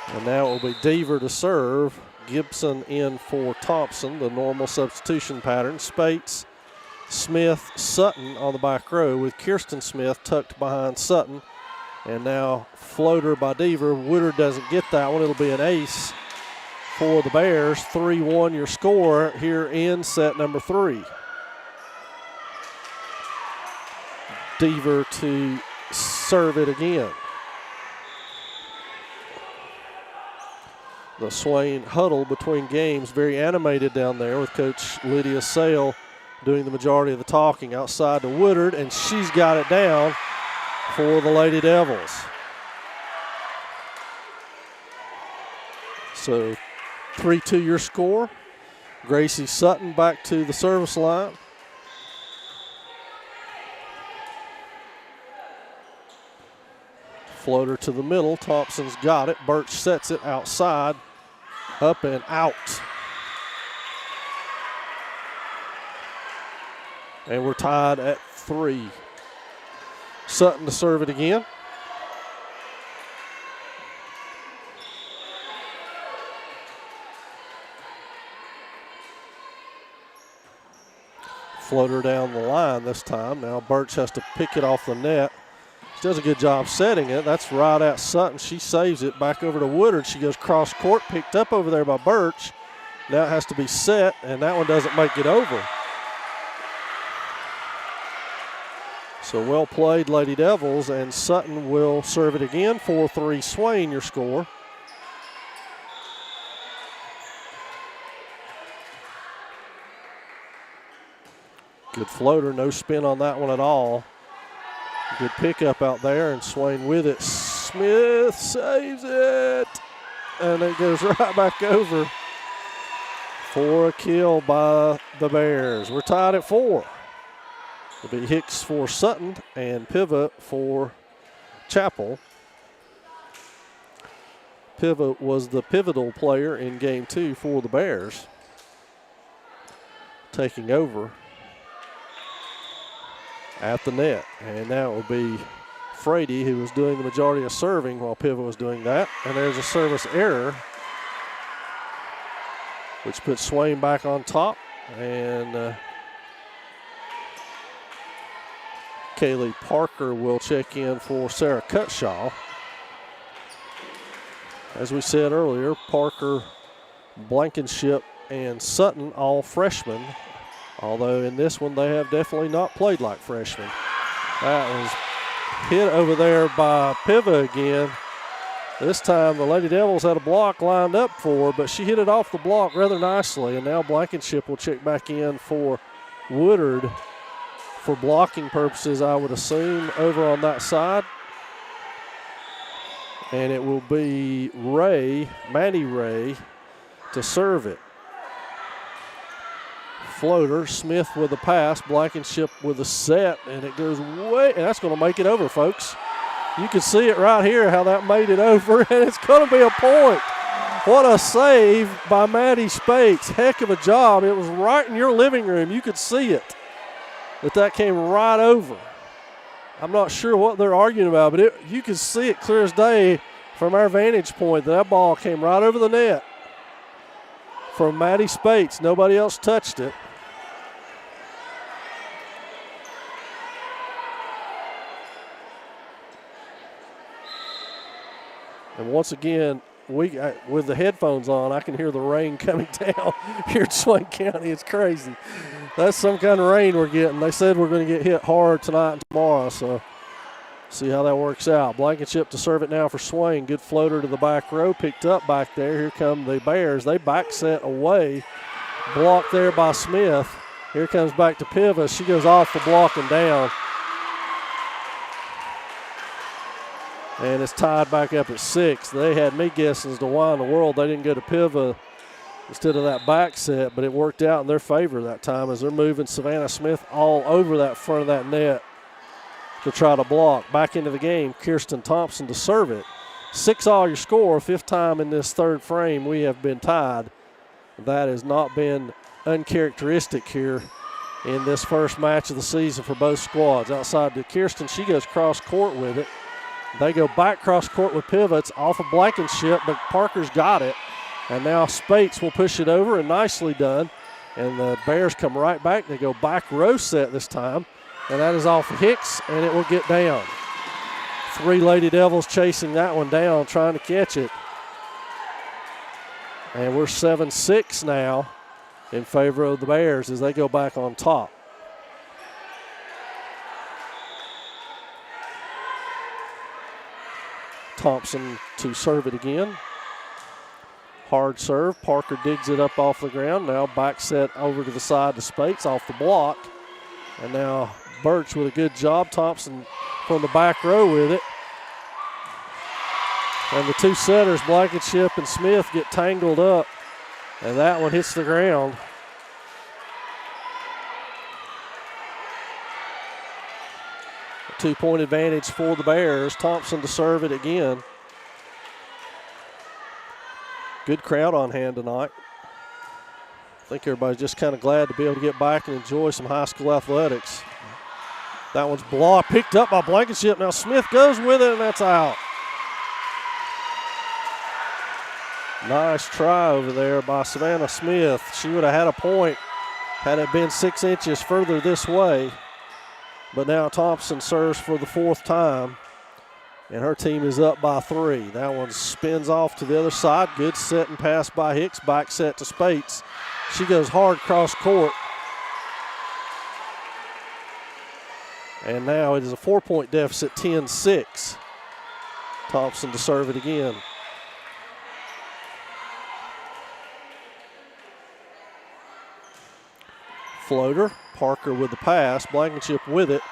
S1: And now it will be Deaver to serve. Gibson in for Thompson, the normal substitution pattern. Spates, Smith, Sutton on the back row with Kirsten Smith tucked behind Sutton. And now floater by Deaver. Woodard doesn't get that one. It'll be an ace for the Bears. 3-1 your score here in set number 3. Deaver to serve it again. The Swain huddle between games, very animated down there with Coach Lydia Sale doing the majority of the talking. Outside to Woodard, and she's got it down for the Lady Devils. So 3-2 your score. Gracie Sutton back to the service line. Floater to the middle. Thompson's got it. Birch sets it outside. Up and out. And we're tied at 3. Sutton to serve it again. Floater down the line this time. Now Birch has to pick it off the net. She does a good job setting it. That's right at Sutton. She saves it back over to Woodard. She goes cross court, picked up over there by Birch. Now it has to be set, and that one doesn't make it over. So well played, Lady Devils, and Sutton will serve it again. 4-3 Swain, your score. Good floater, no spin on that one at all. Good pickup out there, and Swain with it. Smith saves it, and it goes right back over for a kill by the Bears. We're tied at 4. It'll be Hicks for Sutton and Pivot for Chapel. Pivot was the pivotal player in game 2 for the Bears, taking over at the net. And now it will be Frady who was doing the majority of serving while Pivot was doing that. And there's a service error, which puts Swain back on top. And Kaylee Parker will check in for Sarah Cutshaw. As we said earlier, Parker, Blankenship, and Sutton all freshmen. Although in this one, they have definitely not played like freshmen. That was hit over there by Piva again. This time, the Lady Devils had a block lined up for her, but she hit it off the block rather nicely. And now Blankenship will check back in for Woodard for blocking purposes, I would assume, over on that side. And it will be Maddie Ray, to serve it. Floater, Smith with the pass, Blankenship with the set, and it goes way, and that's going to make it over, folks. You can see it right here, how that made it over, and it's going to be a point. What a save by Maddie Spates. Heck of a job. It was right in your living room. You could see it, but that came right over. I'm not sure what they're arguing about, but you can see it clear as day from our vantage point, that ball came right over the net from Maddie Spates. Nobody else touched it. And once again, with the headphones on, I can hear the rain coming down here in Swain County. It's crazy. That's some kind of rain we're getting. They said we're going to get hit hard tonight and tomorrow, so see how that works out. Blankenship to serve it now for Swain. Good floater to the back row, picked up back there. Here come the Bears. They back set away. Blocked there by Smith. Here comes back to Piva. She goes off the block and down. And it's tied back up at 6. They had me guessing as to why in the world they didn't go to Piva instead of that back set, but it worked out in their favor that time as they're moving Savannah Smith all over that front of that net to try to block. Back into the game, Kirsten Thompson to serve it. 6-all your score, 5th time in this third frame we have been tied. That has not been uncharacteristic here in this first match of the season for both squads. Outside to Kirsten, she goes cross court with it. They go back cross court with pivots off of Blankenship, but Parker's got it. And now Spates will push it over, and nicely done. And the Bears come right back. They go back row set this time. And that is off Hicks, and it will get down. 3 Lady Devils chasing that one down, trying to catch it. And we're 7-6 now in favor of the Bears as they go back on top. Thompson to serve it again. Hard serve. Parker digs it up off the ground. Now back set over to the side to Spates off the block. And now Birch with a good job. Thompson from the back row with it. And the 2 setters, Blankenship and Smith, get tangled up. And that one hits the ground. A 2-point advantage for the Bears. Thompson to serve it again. Good crowd on hand tonight. I think everybody's just kind of glad to be able to get back and enjoy some high school athletics. That one's blocked, picked up by Blankenship. Now Smith goes with it, and that's out. Nice try over there by Savannah Smith. She would have had a point had it been 6 inches further this way. But now Thompson serves for the 4th time, and her team is up by 3. That one spins off to the other side. Good set and pass by Hicks. Back set to Spates. She goes hard cross court. And now it is a 4-point deficit, 10-6. Thompson to serve it again. Floater. Parker with the pass. Blankenship with it.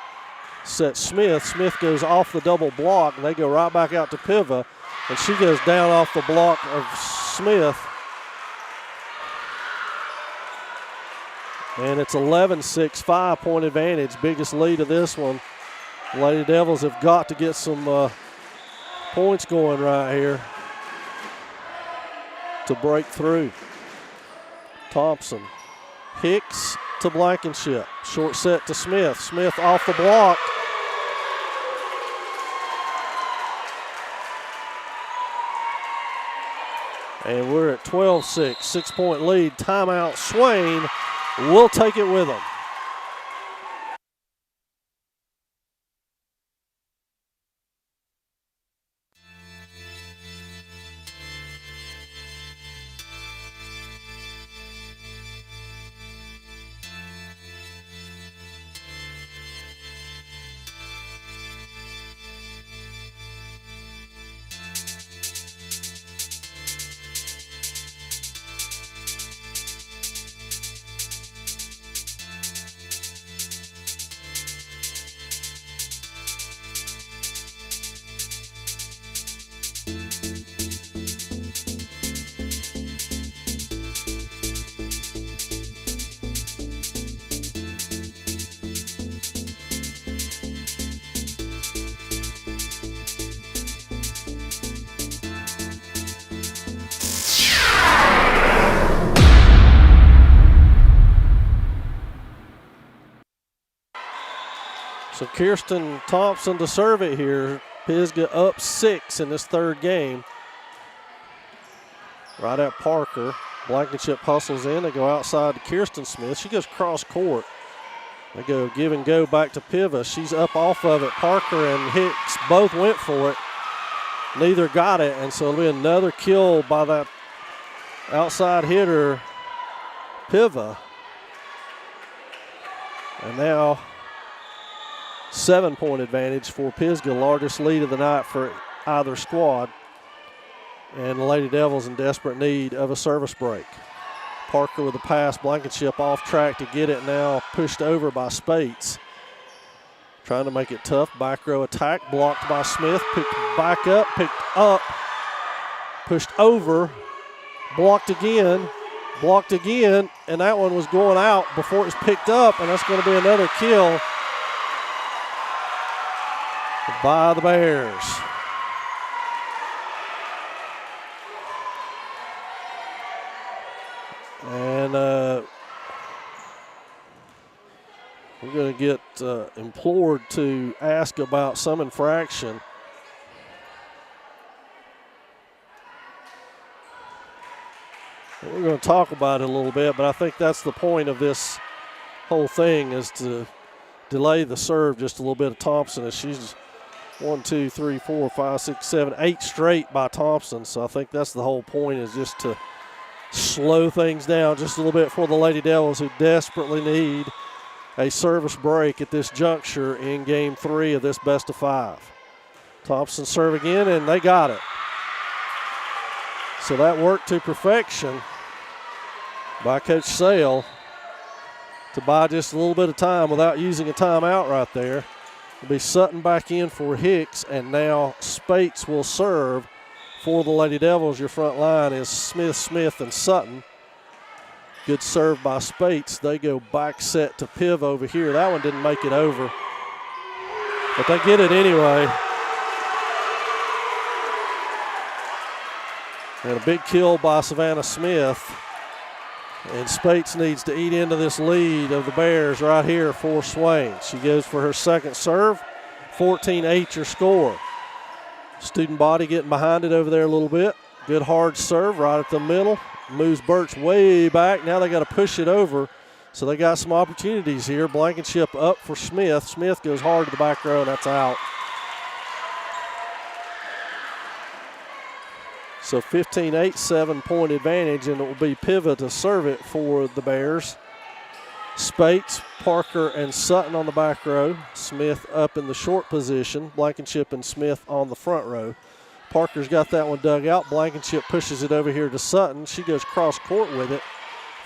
S1: Set Smith. Smith goes off the double block, and they go right back out to Piva. And she goes down off the block of Smith. And it's 11-6, 5-point advantage. Biggest lead of this one. Lady Devils have got to get some points going right here to break through. Thompson. Hicks to Blankenship. Short set to Smith. Smith off the block. And we're at 12-6, 6-point lead. Timeout. Swain will take it with them. So Kirsten Thompson to serve it here. Pisgah up 6 in this third game. Right at Parker. Blankenship hustles in. They go outside to Kirsten Smith. She goes cross court. They go give and go back to Piva. She's up off of it. Parker and Hicks both went for it. Neither got it, and so it'll be another kill by that outside hitter, Piva. And now 7-point advantage for Pisgah, largest lead of the night for either squad. And the Lady Devils in desperate need of a service break. Parker with the pass, Blankenship off track to get it, now pushed over by Spates. Trying to make it tough, back row attack, blocked by Smith, picked back up, picked up, pushed over, blocked again, and that one was going out before it was picked up, and that's going to be another kill by the Bears. And we're going to get implored to ask about some infraction. We're going to talk about it a little bit, but I think that's the point of this whole thing, is to delay the serve just a little bit of Thompson, as she's 1, 2, 3, 4, 5, 6, 7, 8 straight by Thompson. So I think that's the whole point, is just to slow things down just a little bit for the Lady Devils, who desperately need a service break at this juncture in game 3 of this best of 5. Thompson serve again, and they got it. So that worked to perfection by Coach Sale to buy just a little bit of time without using a timeout right there. It'll be Sutton back in for Hicks, and now Spates will serve for the Lady Devils. Your front line is Smith, Smith, and Sutton. Good serve by Spates. They go back set to Piv over here. That one didn't make it over, but they get it anyway. And a big kill by Savannah Smith. And Spates needs to eat into this lead of the Bears right here for Swain. She goes for her second serve. 14-8 your score. Student body getting behind it over there a little bit. Good hard serve right at the middle. Moves Birch way back. Now they got to push it over. So they got some opportunities here. Blankenship up for Smith. Smith goes hard to the back row, and that's out. So 15-8, 7-point advantage, and it will be Piva to serve it for the Bears. Spates, Parker, and Sutton on the back row. Smith up in the short position. Blankenship and Smith on the front row. Parker's got that one dug out. Blankenship pushes it over here to Sutton. She goes cross court with it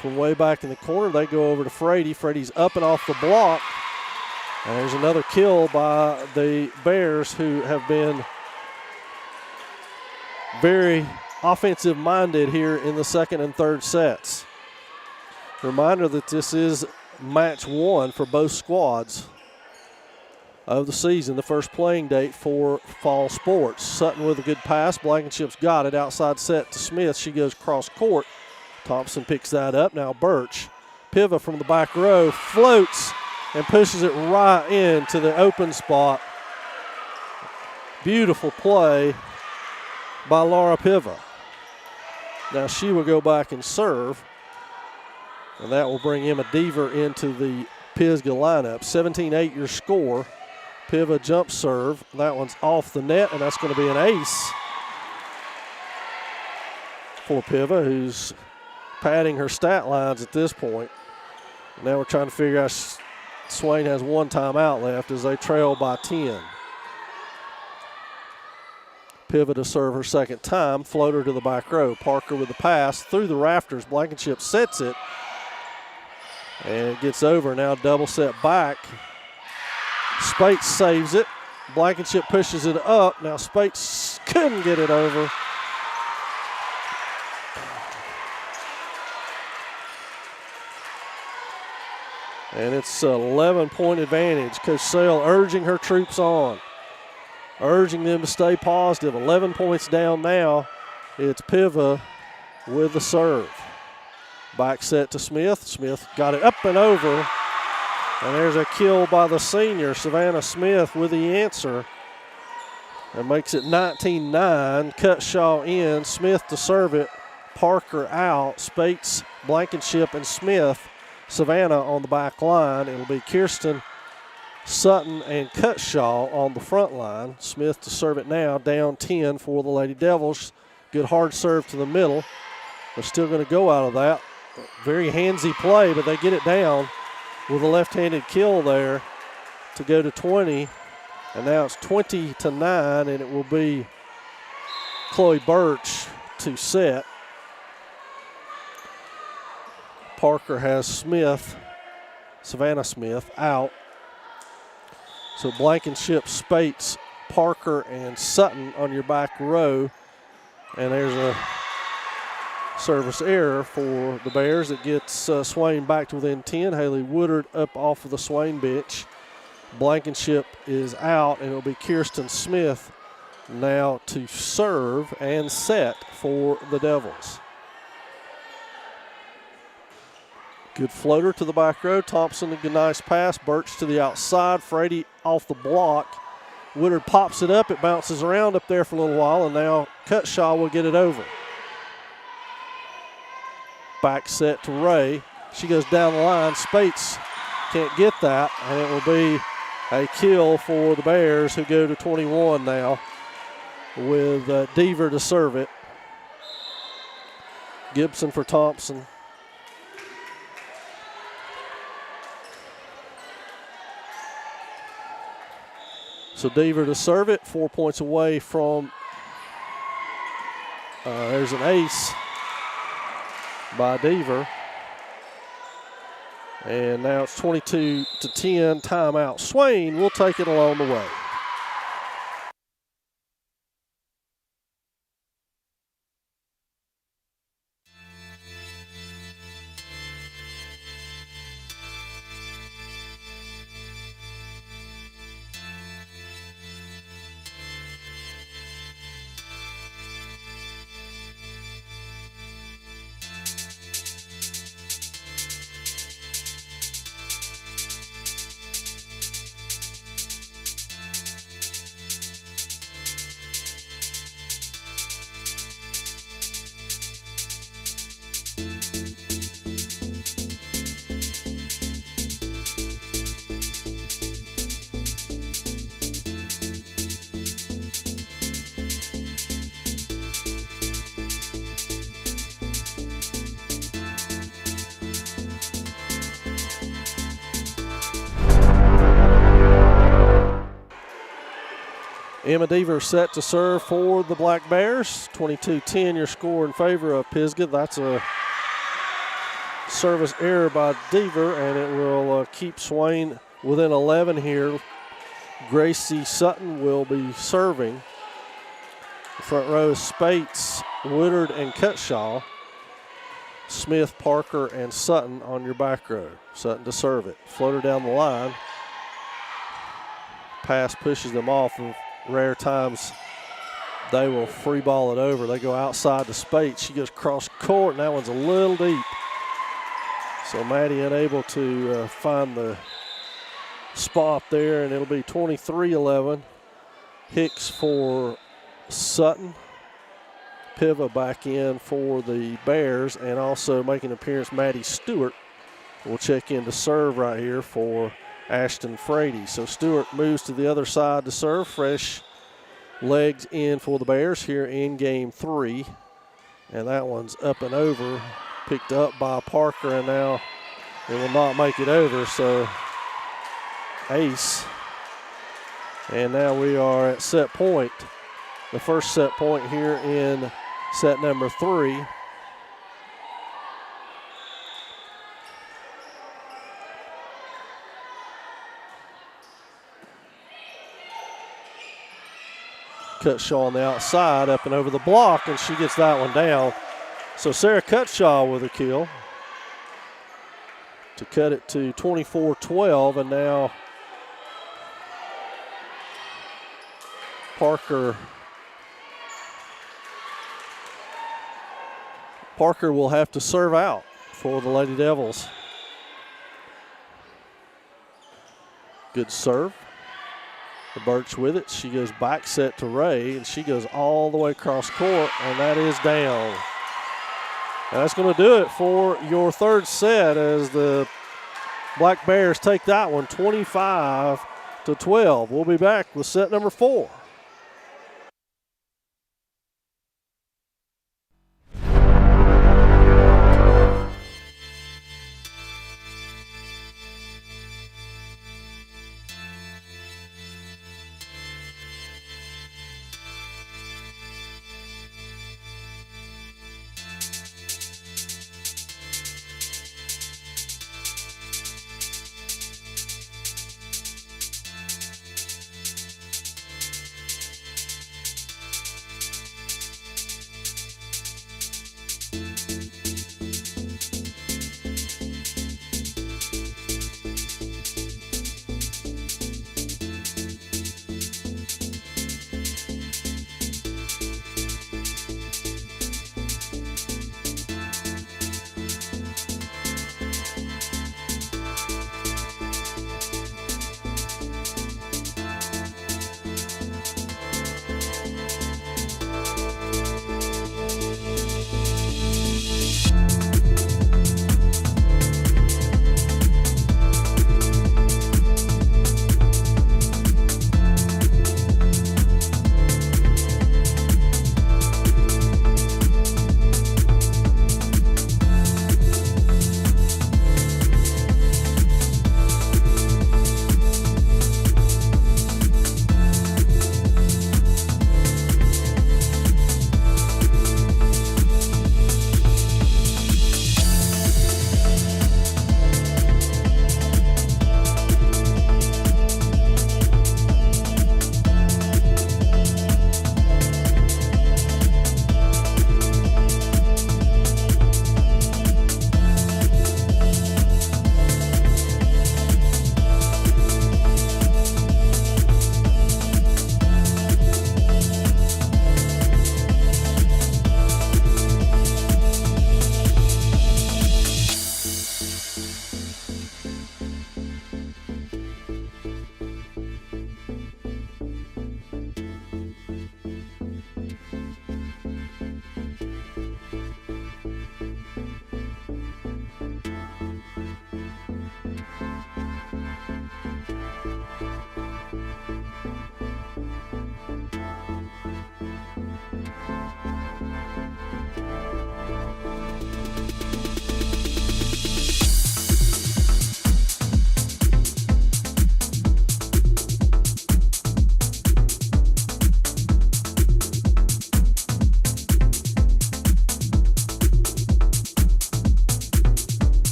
S1: from way back in the corner. They go over to Frady. Frady's up and off the block. And there's another kill by the Bears, who have been very offensive-minded here in the second and third sets. Reminder that this is match 1 for both squads of the season, the first playing date for fall sports. Sutton with a good pass. Blankenship's got it. Outside set to Smith. She goes cross court. Thompson picks that up. Now Birch. Piva from the back row floats and pushes it right into the open spot. Beautiful play by Laura Piva. Now she will go back and serve, and that will bring Emma Deaver into the Pisgah lineup. 17-8 your score. Piva jump serve. That one's off the net, and that's going to be an ace for Piva, who's padding her stat lines at this point. Now we're trying to figure out, Swain has one timeout left as they trail by 10. Piva to serve her second time. Floater to the back row. Parker with the pass through the rafters. Blankenship sets it. And it gets over. Now double set back. Spates saves it. Blankenship pushes it up. Now Spates couldn't get it over. And it's an 11-point advantage. Coach Sale urging her troops on, urging them to stay positive. 11 points down now. It's Piva with the serve. Back set to Smith. Smith got it up and over. And there's a kill by the senior, Savannah Smith, with the answer. and makes it 19-9. Cutshaw in, Smith to serve it, Parker out, Spates, Blankenship, and Smith. Savannah on the back line. It'll be Kirsten, Sutton, and Cutshaw on the front line. Smith to serve it now, down 10 for the Lady Devils. Good hard serve to the middle. They're still going to go out of that. Very handsy play, but they get it down with a left-handed kill there to go to 20. And now it's 20-9, and it will be Chloe Birch to set. Parker has Smith, Savannah Smith, out. So Blankenship, Spates, Parker, and Sutton on your back row. And there's a service error for the Bears that gets Swain back to within 10. Haley Woodard up off of the Swain bench. Blankenship is out, and it'll be Kirsten Smith now to serve and set for the Devils. Good floater to the back row. Thompson, a nice pass. Birch to the outside. Frady off the block. Woodard pops it up. It bounces around up there for a little while, and now Cutshaw will get it over. Back set to Ray. She goes down the line. Spates can't get that, and it will be a kill for the Bears, who go to 21 now with Deaver to serve it. Gibson for Thompson. So Deaver to serve it, 4 points away from, there's an ace by Deaver. And now it's 22-10, timeout. Swain will take it along the way. Emma Deaver set to serve for the Black Bears. 22-10, your score in favor of Pisgah. That's a service error by Deaver, and it will keep Swain within 11 here. Gracie Sutton will be serving. The front row is Spates, Woodard, and Cutshaw. Smith, Parker, and Sutton on your back row. Sutton to serve it. Floater down the line. Pass pushes them off. And rare times they will free ball it over. They go outside to Spates. She goes cross court, and that one's a little deep. So Maddie unable to find the spot there, and it'll be 23-11. Hicks for Sutton. Piva back in for the Bears, and also making an appearance, Maddie Stewart will check in to serve right here for Ashton Frady. So Stewart moves to the other side to serve. Fresh legs in for the Bears here in game 3. And that one's up and over, picked up by Parker, and now it will not make it over. So ace. And now we are at set point. The first set point here in set number 3. Cutshaw on the outside, up and over the block, and she gets that one down. So Sarah Cutshaw with a kill to cut it to 24-12, and now Parker will have to serve out for the Lady Devils. Good serve. Birch with it. She goes back set to Ray, and she goes all the way across court, and that is down. And that's going to do it for your third set as the Black Bears take that one 25-12. We'll be back with set number 4.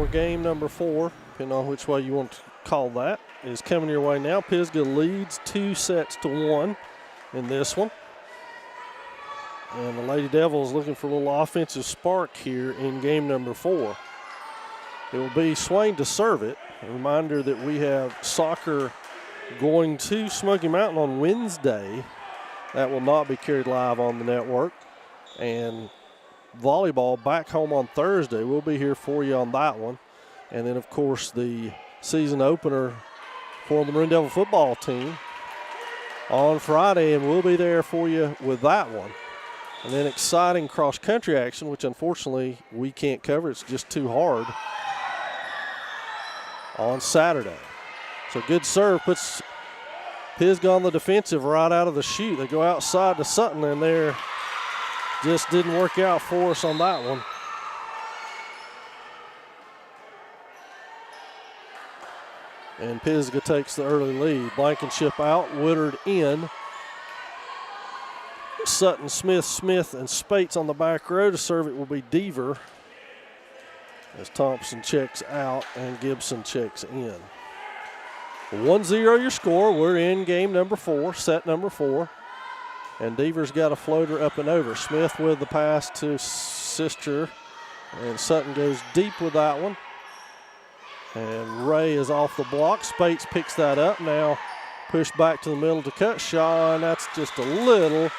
S1: Game number 4, depending on which way you want to call that, is coming your way now. Pisgah leads 2-1 in this one. And the Lady Devils looking for a little offensive spark here in game number 4. It will be Swain to serve it. A reminder that we have soccer going to Smoky Mountain on Wednesday. That will not be carried live on the network. And volleyball back home on Thursday. We'll be here for you on that one. And then, of course, the season opener for the Maroon Devil football team on Friday, and we'll be there for you with that one. And then exciting cross-country action, which unfortunately we can't cover. It's just too hard on Saturday. So good serve puts Pisgah on the defensive right out of the chute. They go outside to Sutton, and there just didn't work out for us on that one. And Pisgah takes the early lead. Blankenship out, Woodard in. Sutton, Smith, and Spates on the back row. To serve it will be Deaver as Thompson checks out and Gibson checks in. 1-0 your score. We're in game number 4, set number 4. And Deaver's got a floater up and over. Smith with the pass to Sister. And Sutton goes deep with that one. And Ray is off the block. Spates picks that up. Now pushed back to the middle to Cutshaw, and that's just a little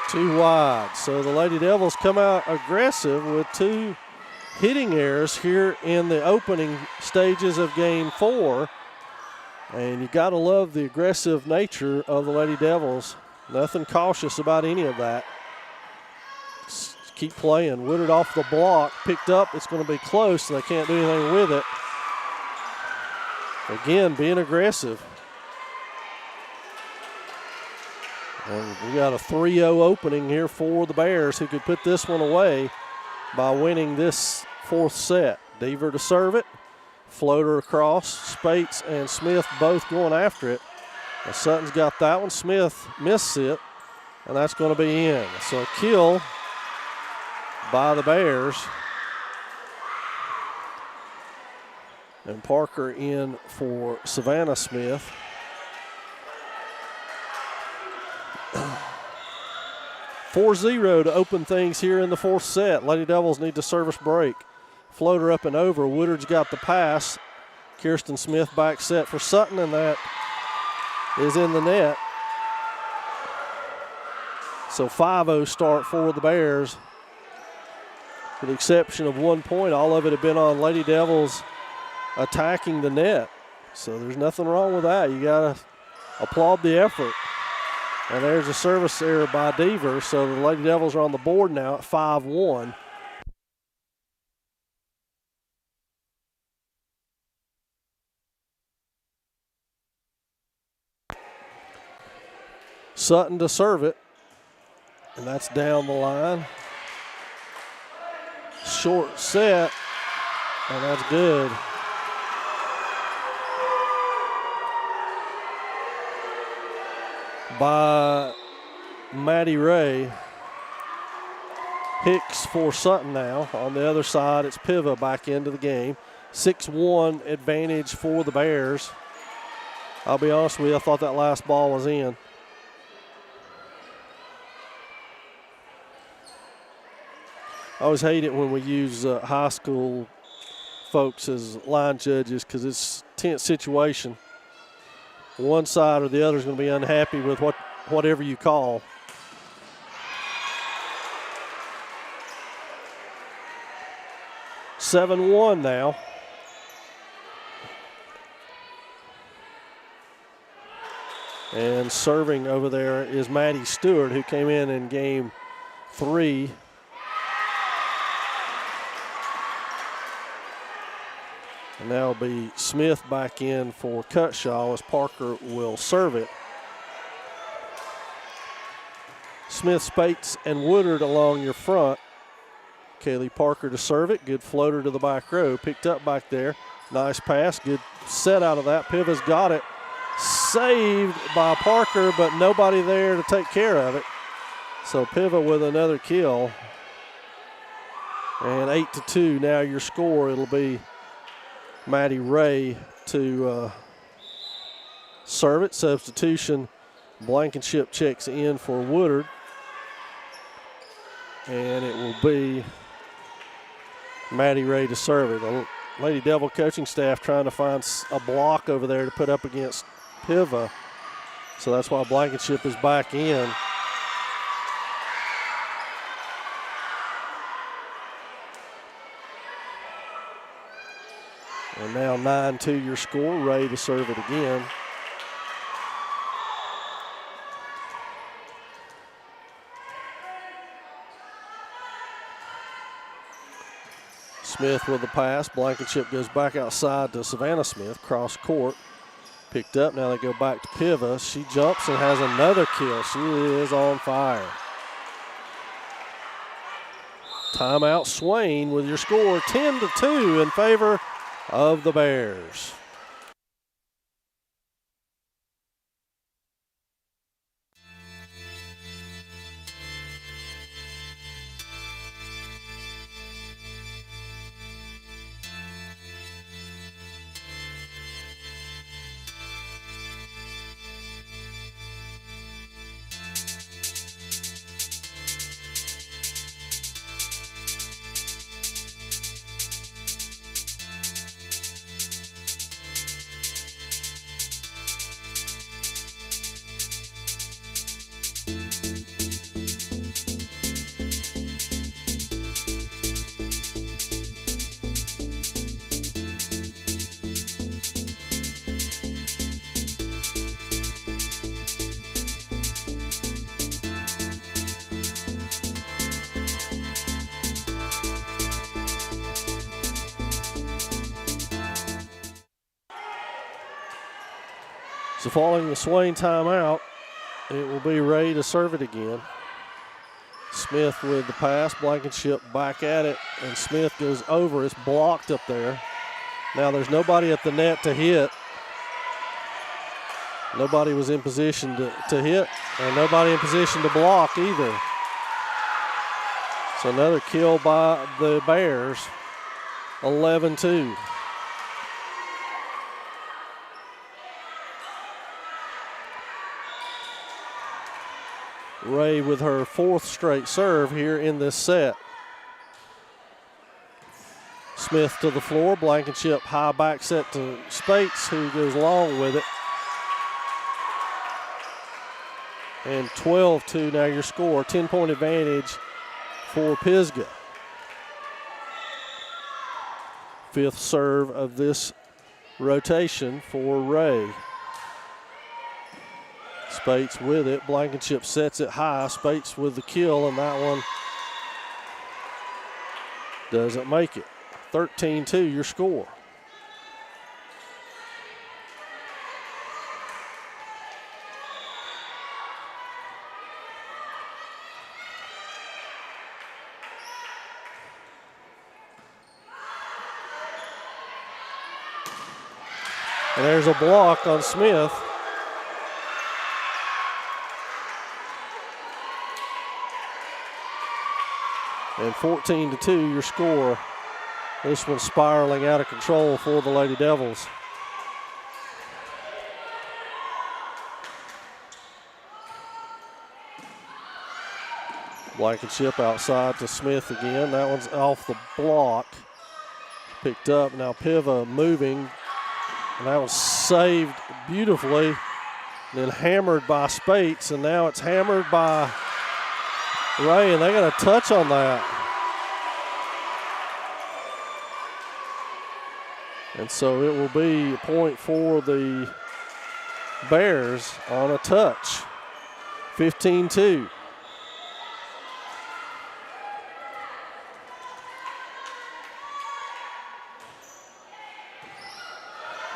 S1: too wide. So the Lady Devils come out aggressive with 2 hitting errors here in the opening stages of game 4. And you got to love the aggressive nature of the Lady Devils. Nothing cautious about any of that. Just keep playing. Woodard off the block, picked up. It's going to be close, and they can't do anything with it. Again, being aggressive. And we got a 3-0 opening here for the Bears, who could put this one away by winning this 4th set. Deaver to serve it. Floater across. Spates and Smith both going after it. Now Sutton's got that one. Smith missed it, and that's going to be in. So a kill by the Bears. And Parker in for Savannah Smith. (4-0) to open things here in the 4th set. Lady Devils need to service break. Floater up and over. Woodard's got the pass. Kirsten Smith back set for Sutton, and that is in the net. So 5-0 start for the Bears. With the exception of 1 point, all of it had been on Lady Devils attacking the net. So there's nothing wrong with that. You got to applaud the effort. And there's a service error by Deaver. So the Lady Devils are on the board now at 5-1. Sutton to serve it, and that's down the line. Short set, and that's good. By Maddie Ray. Hicks for Sutton now. On the other side, it's Piva back into the game. 6-1 advantage for the Bears. I'll be honest with you, I thought that last ball was in. I always hate it when we use high school folks as line judges because it's a tense situation. One side or the other is going to be unhappy with whatever you call. (7-1) now. And serving over there is Maddie Stewart, who came in game 3. And now it'll be Smith back in for Cutshaw as Parker will serve it. Smith, Spates, and Woodard along your front. Kaylee Parker to serve it. Good floater to the back row. Picked up back there. Nice pass. Good set out of that. Piva's got it. Saved by Parker, but nobody there to take care of it. So Piva with another kill. And 8-2 now your score. It'll be Maddie Ray to serve it. Substitution. Blankenship checks in for Woodard. And it will be Maddie Ray to serve it. The Lady Devil coaching staff trying to find a block over there to put up against Piva. So that's why Blankenship is back in. And now 9-2 your score. Ray to serve it again. Smith with the pass. Blankenship goes back outside to Savannah Smith. Cross court. Picked up. Now they go back to Piva. She jumps and has another kill. She is on fire. Timeout Swain with your score 10-2 in favor of the Bears. So following the Swain timeout, it will be Ray to serve it again. Smith with the pass, Blankenship back at it, and Smith goes over. It's blocked up there. Now there's nobody at the net to hit. Nobody was in position to hit, and nobody in position to block either. So another kill by the Bears, 11-2. Ray with her 4th straight serve here in this set. Smith to the floor, Blankenship high back set to Spates, who goes long with it. And 12-2 now your score, 10-point advantage for Pisgah. 5th serve of this rotation for Ray. Spates with it. Blankenship sets it high. Spates with the kill, and that one doesn't make it. 13-2 your score. And there's a block on Smith. And 14-2 your score. This one's spiraling out of control for the Lady Devils. Blankenship outside to Smith again. That one's off the block. Picked up. Now Piva moving. And that was saved beautifully. And then hammered by Spates. And now it's hammered by Ray. And they got a touch on that. And so it will be a point for the Bears on a touch. 15-2.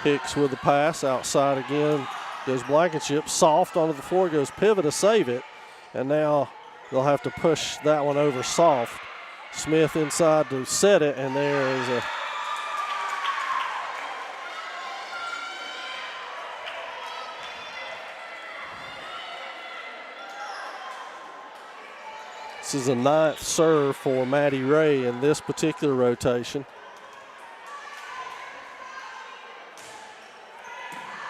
S1: Hicks with the pass, outside again goes Blankenship, soft onto the floor, goes Pivot to save it, and now they'll have to push that one over soft. Smith inside to set it, and there is a this is a 9th serve for Maddie Ray in this particular rotation.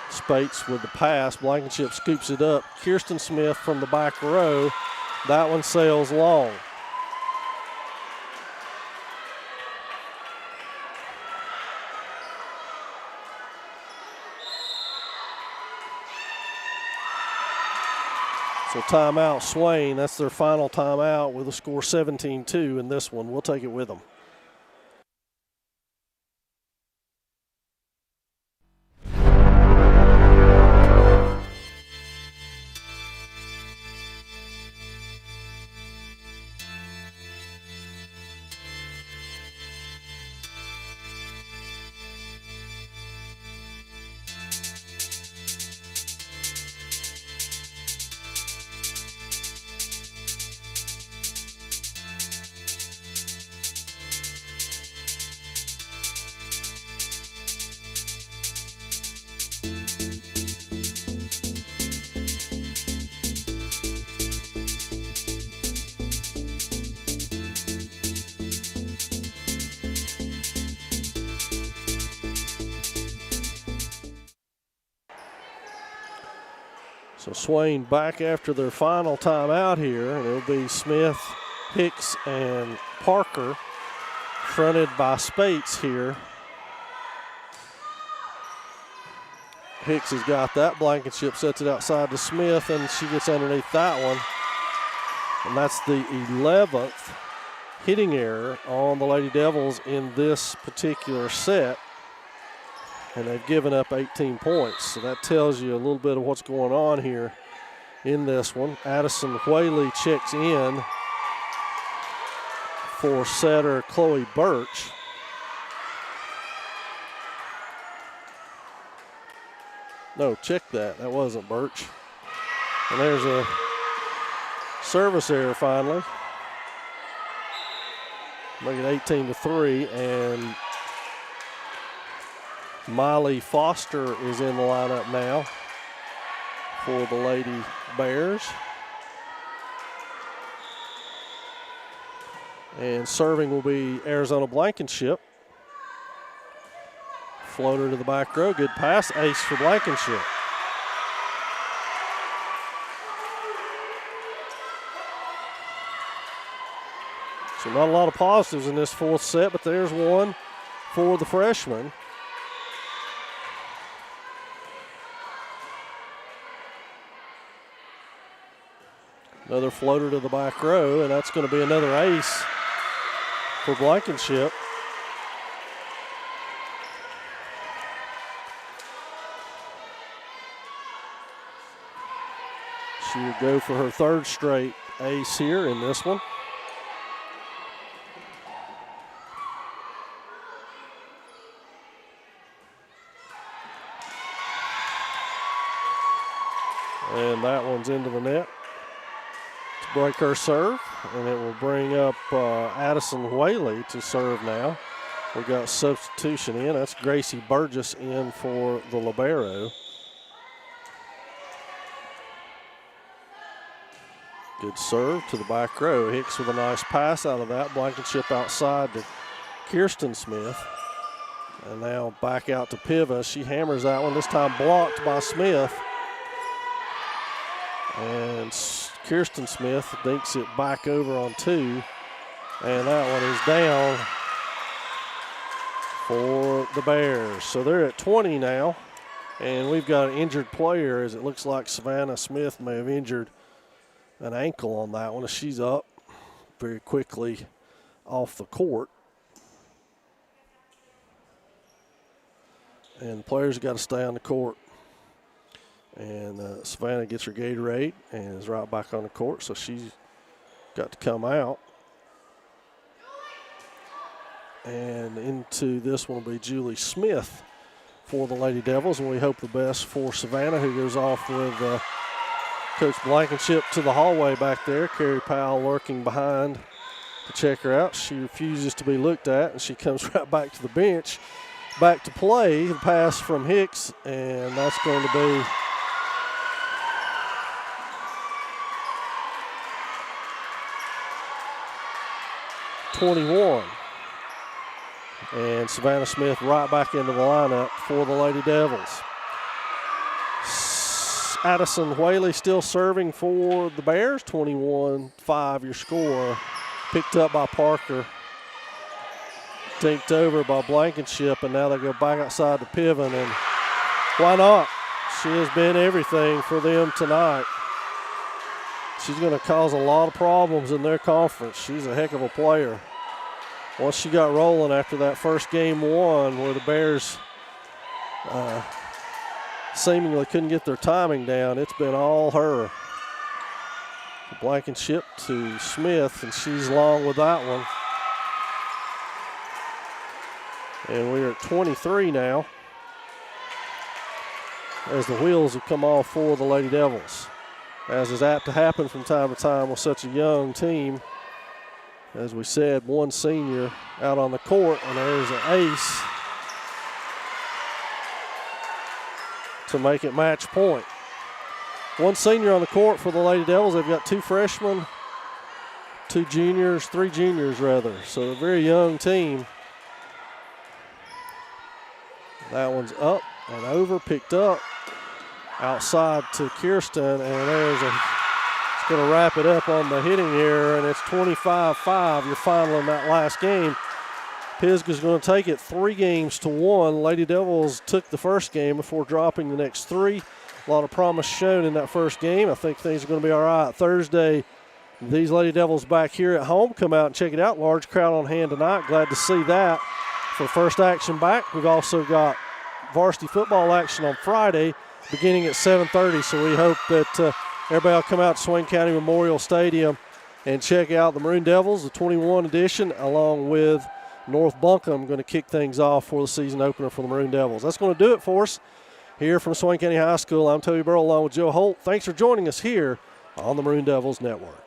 S1: Spates with the pass. Blankenship scoops it up. Kirsten Smith from the back row. That one sails long. So timeout Swain. That's their final timeout with a score 17-2 in this one. We'll take it with them. So Swain back after their final timeout here, and it'll be Smith, Hicks, and Parker, fronted by Spates here. Hicks has got that. Blankenship sets it outside to Smith, and she gets underneath that one. And that's the 11th hitting error on the Lady Devils in this particular set. And they've given up 18 points. So that tells you a little bit of what's going on here in this one. Addison Whaley checks in for setter Chloe Birch. No, check that. That wasn't Birch. And there's a service error finally. Make it 18-3, and Miley Foster is in the lineup now for the Lady Bears. And serving will be Arizona Blankenship. Floater to the back row. Good pass. Ace for Blankenship. So not a lot of positives in this fourth set, but there's one for the freshman. Another floater to the back row, and that's going to be another ace for Blankenship. She would go for her third straight ace here in this one. And that one's into the net to break her serve, and it will bring up Addison Whaley to serve now. We got substitution in. That's Gracie Burgess in for the libero. Good serve to the back row. Hicks with a nice pass out of that. Blankenship outside to Kirsten Smith. And now back out to Piva. She hammers that one, this time blocked by Smith. And Kirsten Smith dinks it back over on two. And that one is down for the Bears. So they're at 20 now. And we've got an injured player, as it looks like Savannah Smith may have injured an ankle on that one as she's up very quickly off the court. And the players got to stay on the court. And Savannah gets her Gatorade and is right back on the court, so she's got to come out. And into this one will be Julie Smith for the Lady Devils, and we hope the best for Savannah, who goes off with Coach Blankenship to the hallway back there. Carrie Powell lurking behind to check her out. She refuses to be looked at, and she comes right back to the bench. Back to play, the pass from Hicks, and that's going to be .21. And Savannah Smith right back into the lineup for the Lady Devils. Addison Whaley still serving for the Bears. 21-5 your score. Picked up by Parker. Dinked over by Blankenship, and now they go back outside to Piven, and why not? She has been everything for them tonight. She's going to cause a lot of problems in their conference. She's a heck of a player. Once she got rolling after that first game one where the Bears seemingly couldn't get their timing down, it's been all her. Blankenship to Smith, and she's long with that one. And we're at 23 now as the wheels have come off for the Lady Devils. As is apt to happen from time to time with such a young team. As we said, one senior out on the court, and there's an ace to make it match point. One senior on the court for the Lady Devils. They've got two freshmen, three juniors rather. So a very young team. That one's up and over, picked up outside to Kirsten, and it's going to wrap it up on the hitting error, and it's 25-5, your final in that last game. Pisgah's going to take it 3-1. Lady Devils took the first game before dropping the next three. A lot of promise shown in that first game. I think things are going to be all right. Thursday, these Lady Devils back here at home. Come out and check it out. Large crowd on hand tonight. Glad to see that. For first action back, we've also got varsity football action on Friday beginning at 7:30, so we hope that everybody will come out to Swain County Memorial Stadium and check out the Maroon Devils, the 21 edition, along with North Buncombe, going to kick things off for the season opener for the Maroon Devils. That's going to do it for us Here from Swain County High School, I'm Toby Burrow along with Joe Holt. Thanks for joining us here on the Maroon Devils Network.